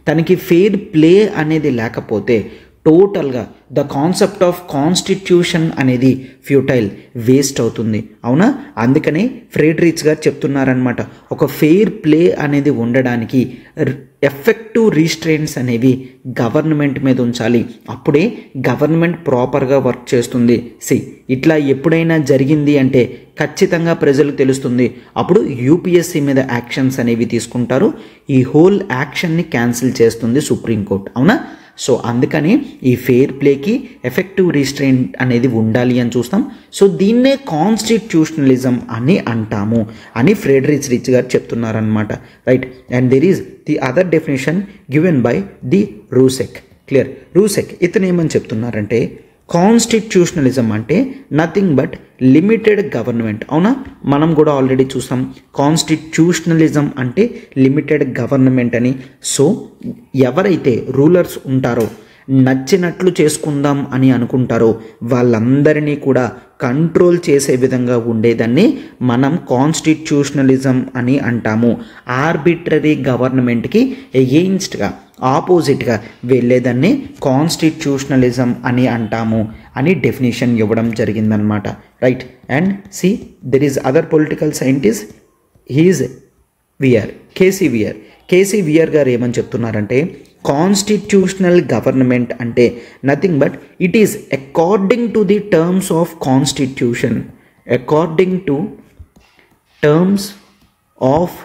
తనకి ఫెయిర్ ప్లే అనేది లేకపోతే టోటల్గా ద కాన్సెప్ట్ ఆఫ్ కాన్స్టిట్యూషన్ అనేది ఫ్యూటైల్, వేస్ట్ అవుతుంది, అవునా. అందుకనే ఫ్రెడరిచ్ గారు చెప్తున్నారనమాట, ఒక ఫెయిర్ ప్లే అనేది ఉండడానికి ఎఫెక్టివ్ రీస్ట్రెయింట్స్ అనేవి గవర్నమెంట్ మీద ఉంచాలి, అప్పుడే గవర్నమెంట్ ప్రాపర్గా వర్క్ చేస్తుంది. ఇట్లా ఎప్పుడైనా జరిగింది అంటే ఖచ్చితంగా ప్రజలకు తెలుస్తుంది, అప్పుడు యూపీఎస్సీ మీద యాక్షన్స్ అనేవి తీసుకుంటారు, ఈ హోల్ యాక్షన్ని క్యాన్సిల్ చేస్తుంది సుప్రీంకోర్టు, అవునా. సో అందుకని ఈ ఫెయిర్ ప్లేకి ఎఫెక్టివ్ రీస్ట్రెయింట్ అనేది ఉండాలి అని చూస్తాం. సో దీన్నే కాన్స్టిట్యూషనలిజం అని అంటాము అని ఫ్రెడరిచ్ రిచ్ గారు చెప్తున్నారనమాట, right. And there is the other definition given by the Roucek. Clear. Roucek ఇతను ఏమని చెప్తున్నారంటే కాన్స్టిట్యూషనలిజం అంటే నథింగ్ బట్ లిమిటెడ్ గవర్నమెంట్, అవునా. మనం కూడా ఆల్రెడీ చూసాం కాన్స్టిట్యూషనలిజం అంటే లిమిటెడ్ గవర్నమెంట్ అని. సో ఎవరైతే రూలర్స్ ఉంటారో, నచ్చినట్లు చేసుకుందాం అని అనుకుంటారో వాళ్ళందరినీ కూడా కంట్రోల్ చేసే విధంగా ఉండేదాన్ని మనం కాన్స్టిట్యూషనలిజం అని అంటాము. ఆర్బిట్రరీ గవర్నమెంట్కి ఎగెయిన్స్ట్గా, ఆపోజిట్గా వెళ్ళేదాన్ని కాన్స్టిట్యూషనలిజం అని అంటాము అని డెఫినేషన్ ఇవ్వడం జరిగిందనమాట, right. And see there is other political scientist, he is Wheare, KC Wheare గారు ఏమని చెప్తున్నారంటే కాన్స్టిట్యూషనల్ గవర్నమెంట్ అంటే nothing but it is according to the terms of constitution, according to terms of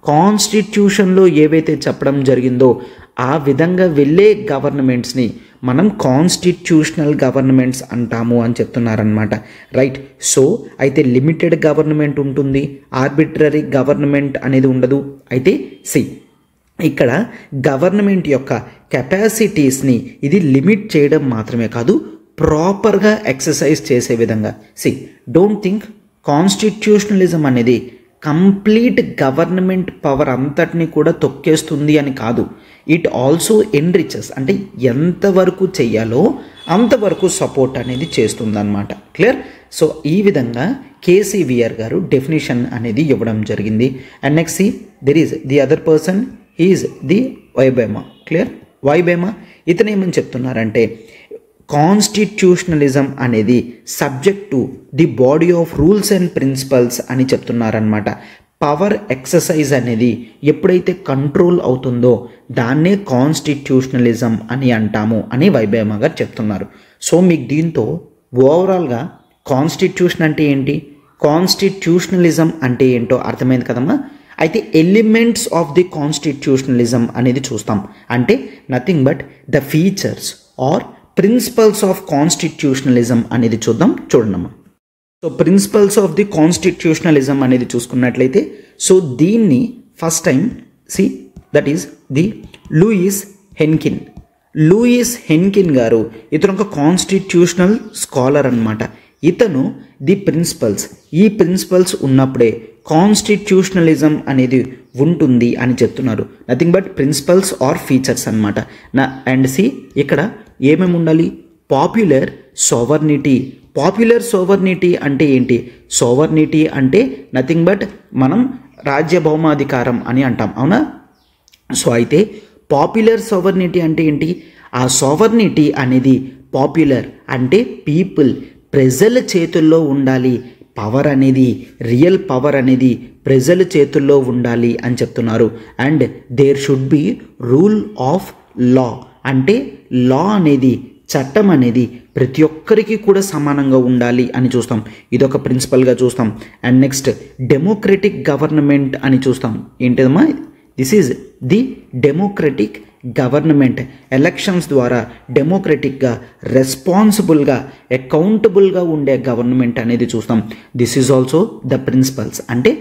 కాన్స్టిట్యూషన్లో ఏవైతే చెప్పడం జరిగిందో ఆ విధంగా వెళ్ళే గవర్నమెంట్స్ని మనం కాన్స్టిట్యూషనల్ గవర్నమెంట్స్ అంటాము అని చెప్తున్నారనమాట, రైట్. సో అయితే లిమిటెడ్ గవర్నమెంట్ ఉంటుంది, ఆర్బిట్రరీ గవర్నమెంట్ అనేది ఉండదు. అయితే ఇక్కడ గవర్నమెంట్ యొక్క కెపాసిటీస్ని ఇది లిమిట్ చేయడం మాత్రమే కాదు, ప్రాపర్గా ఎక్సర్సైజ్ చేసే విధంగా. డోంట్ థింక్ కాన్స్టిట్యూషనలిజం అనేది కంప్లీట్ గవర్నమెంట్ పవర్ అంతటిని కూడా తొక్కేస్తుంది అని కాదు. ఇట్ ఆల్సో ఎన్రిచెస్, అంటే ఎంతవరకు చెయ్యాలో అంతవరకు సపోర్ట్ అనేది చేస్తుందన్నమాట, క్లియర్. సో ఈ విధంగా కేసీ వియర్ గారు డెఫినేషన్ అనేది ఇవ్వడం జరిగింది. And next there is the other person, is the Wybema, clear. Wybema ఇతను ఏమని చెప్తున్నారంటే కాన్స్టిట్యూషనలిజం అనేది subject to the body of rules and principles అని చెప్తున్నారనమాట. పవర్ ఎక్సర్సైజ్ అనేది ఎప్పుడైతే కంట్రోల్ అవుతుందో దాన్నే కాన్స్టిట్యూషనలిజం అని అంటాము అని వైబేమా గారు చెప్తున్నారు. సో మీకు దీంతో ఓవరాల్గా కాన్స్టిట్యూషన్ అంటే ఏంటి, కాన్స్టిట్యూషనలిజం అంటే ఏంటో అర్థమైంది కదమ్మా. అయితే ఎలిమెంట్స్ ఆఫ్ ది కాన్స్టిట్యూషనలిజం అనేది చూస్తాం, అంటే nothing but the features or principles of constitutionalism అనేది చూడమ్మా. So principles of the constitutionalism అనేది చూసుకున్నట్లయితే సో దీన్ని first time that is the Louis Henkin గారు, ఇతను ఒక కాన్స్టిట్యూషనల్ స్కాలర్ అనమాట. ఇతను ది ప్రిన్సిపల్స్, ఈ ప్రిన్సిపల్స్ ఉన్నప్పుడే కాన్స్టిట్యూషనలిజం అనేది ఉంటుంది అని చెప్తున్నారు. Nothing but principles or features అనమాట. అండ్ ఇక్కడ ఏమేమి ఉండాలి, పాపులర్ సోవర్నిటీ అంటే ఏంటి, సోవర్నిటీ అంటే నథింగ్ బట్ మనం రాజ్యభౌమాధికారం అని అంటాం, అవునా. సో అయితే పాపులర్ సోవర్నిటీ అంటే ఏంటి, ఆ సోవర్నిటీ అనేది పాపులర్ అంటే పీపుల్, ప్రజల చేతుల్లో ఉండాలి, పవర్ అనేది రియల్ పవర్ అనేది ప్రజల చేతుల్లో ఉండాలి అని చెప్తున్నారు. And there should be rule of law, అంటే లా అనేది చట్టం అనేది ప్రతి ఒక్కరికి కూడా సమానంగా ఉండాలి అని చూస్తాం. ఇదొక ప్రిన్సిపల్గా చూస్తాం. అండ్ నెక్స్ట్ డెమోక్రటిక్ గవర్నమెంట్ అని చూస్తాం. ఏంటిదమ్మా, this is the democratic government. Elections ద్వారా డెమోక్రటిక్గా, రెస్పాన్సిబుల్గా, అకౌంటబుల్గా ఉండే గవర్నమెంట్ అనేది చూస్తాం. This is also the principles. అంటే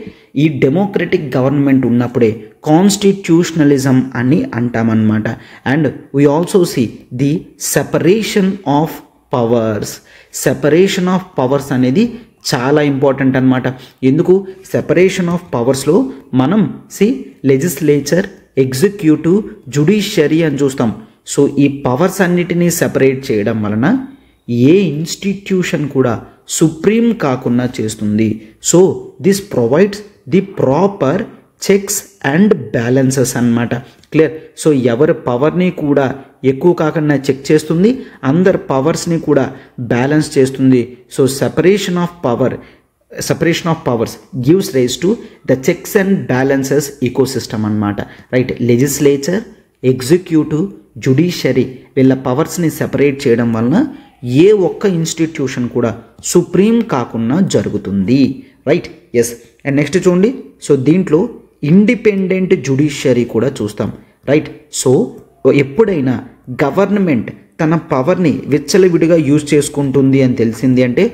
ఈ డెమోక్రటిక్ గవర్నమెంట్ ఉన్నప్పుడే కాన్స్టిట్యూషనలిజం అని అంటామన్నమాట. And we also see the separation of powers. Separation of powers అనేది చాలా ఇంపార్టెంట్ అనమాట. ఎందుకు? సెపరేషన్ ఆఫ్ పవర్స్లో మనం లెజిస్లేచర్, ఎగ్జిక్యూటివ్, జ్యుడిషియరీ అని చూస్తాం. సో ఈ పవర్స్ అన్నిటినీ సెపరేట్ చేయడం వలన ఏ ఇన్స్టిట్యూషన్ కూడా సుప్రీం కాకుండా చేస్తుంది. So this provides the proper checks and balances అన్నమాట. క్లియర్? సో ఎవరి పవర్ని కూడా ఎక్కువ కాకుండా చెక్ చేస్తుంది, అందరి పవర్స్ని కూడా బ్యాలెన్స్ చేస్తుంది. So separation of powers gives rise to the checks and balances ecosystem అన్నమాట. రైట్? లెజిస్లేచర్, ఎగ్జిక్యూటివ్, జ్యుడిషియరీ వీళ్ళ పవర్స్ని సెపరేట్ చేయడం వలన ఏ ఒక్క ఇన్స్టిట్యూషన్ కూడా సుప్రీం కాకుండా జరుగుతుంది. రైట్? ఎస్. అండ్ నెక్స్ట్ చూడండి. సో దీంట్లో ఇండిపెండెంట్ జ్యుడిషియరీ కూడా చూస్తాం. రైట్? సో ఎప్పుడైనా గవర్నమెంట్ తన పవర్ని విచ్చలవిడిగా యూజ్ చేసుకుంటుంది అని తెలిసింది అంటే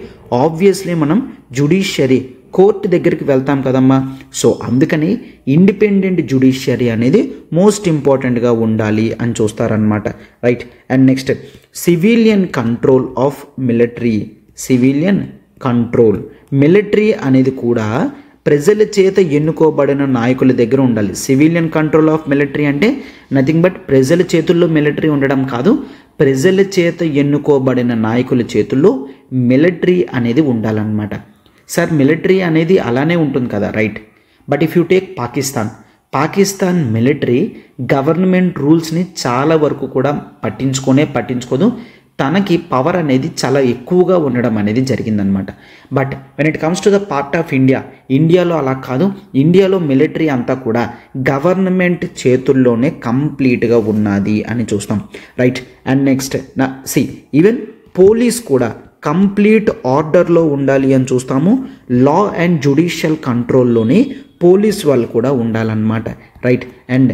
ఆబ్వియస్లీ మనం జ్యుడిషియరీ, కోర్టు దగ్గరికి వెళ్తాం కదమ్మా. సో అందుకని ఇండిపెండెంట్ జ్యుడిషియరీ అనేది మోస్ట్ ఇంపార్టెంట్గా ఉండాలి అని చూస్తారనమాట. Right? And next civilian control of military. Civilian control, military అనేది కూడా ప్రజల చేత ఎన్నుకోబడిన నాయకుల దగ్గర ఉండాలి. సివిలియన్ కంట్రోల్ ఆఫ్ మిలిటరీ అంటే నథింగ్ బట్ ప్రజల చేతుల్లో మిలిటరీ ఉండడం కాదు, ప్రజల చేత ఎన్నుకోబడిన నాయకుల చేతుల్లో మిలిటరీ అనేది ఉండాలన్నమాట. సార్ మిలిటరీ అనేది అలానే ఉంటుంది కదా, right? But if you take Pakistan military government రూల్స్ని చాలా వరకు కూడా పట్టించుకోదు. తనకి పవర్ అనేది చాలా ఎక్కువగా ఉండడం అనేది జరిగిందనమాట. But when it comes to the part of ఇండియాలో అలా కాదు. ఇండియాలో మిలిటరీ అంతా కూడా గవర్నమెంట్ చేతుల్లోనే కంప్లీట్గా ఉన్నది అని చూస్తాం. Right? And next even police కూడా కంప్లీట్ ఆర్డర్లో ఉండాలి అని చూస్తాము. లా అండ్ జ్యుడిషియల్ కంట్రోల్లోనే పోలీస్ వాళ్ళు కూడా ఉండాలన్నమాట. Right? And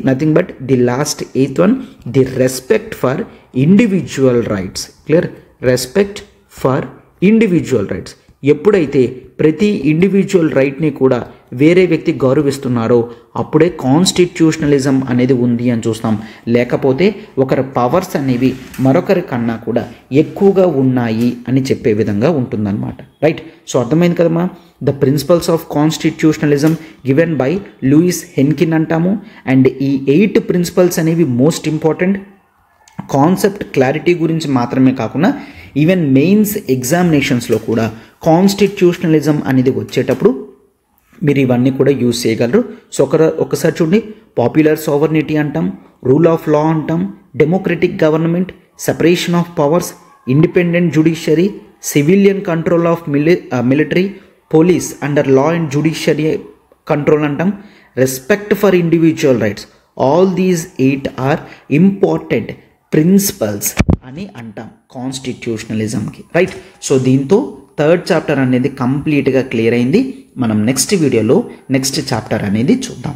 nothing but the last 8th one, the respect for individual rights. Clear? Respect for individual rights. ఎప్పుడైతే ప్రతి ఇండివిజువల్ రైట్ని కూడా వేరే వ్యక్తి గౌరవిస్తున్నారో అప్పుడే కాన్స్టిట్యూషనలిజం అనేది ఉంది అని చూస్తాం. లేకపోతే ఒకరి పవర్స్ అనేవి మరొకరి కన్నా కూడా ఎక్కువగా ఉన్నాయి అని చెప్పే విధంగా ఉంటుందన్నమాట. రైట్? సో అర్థమైంది కదమ్మా. The principles of constitutionalism given by Louis Henkin అంటాము. అండ్ ఈ 8 ప్రిన్సిపల్స్ అనేవి మోస్ట్ ఇంపార్టెంట్. కాన్సెప్ట్ క్లారిటీ గురించి మాత్రమే కాకుండా ఈవెన్ మెయిన్స్ ఎగ్జామినేషన్స్లో కూడా కాన్స్టిట్యూషనలిజం అనేది వచ్చేటప్పుడు మీరు ఇవన్నీ కూడా యూజ్ చేయగలరు. సో ఒకసారి చూడండి. పాపులర్ సావర్నిటీ అంటాం, రూల్ ఆఫ్ లా అంటాం, democratic government, separation of powers, independent judiciary, civilian control of military, police under law and judiciary control అంటాం, respect for individual rights. All these 8 are important principles అని అంటాం కాన్స్టిట్యూషనలిజంకి. Right? So దీంతో 3rd chapter అనేది కంప్లీట్గా clear అయింది. మనం next వీడియోలో next chapter అనేది చూద్దాం.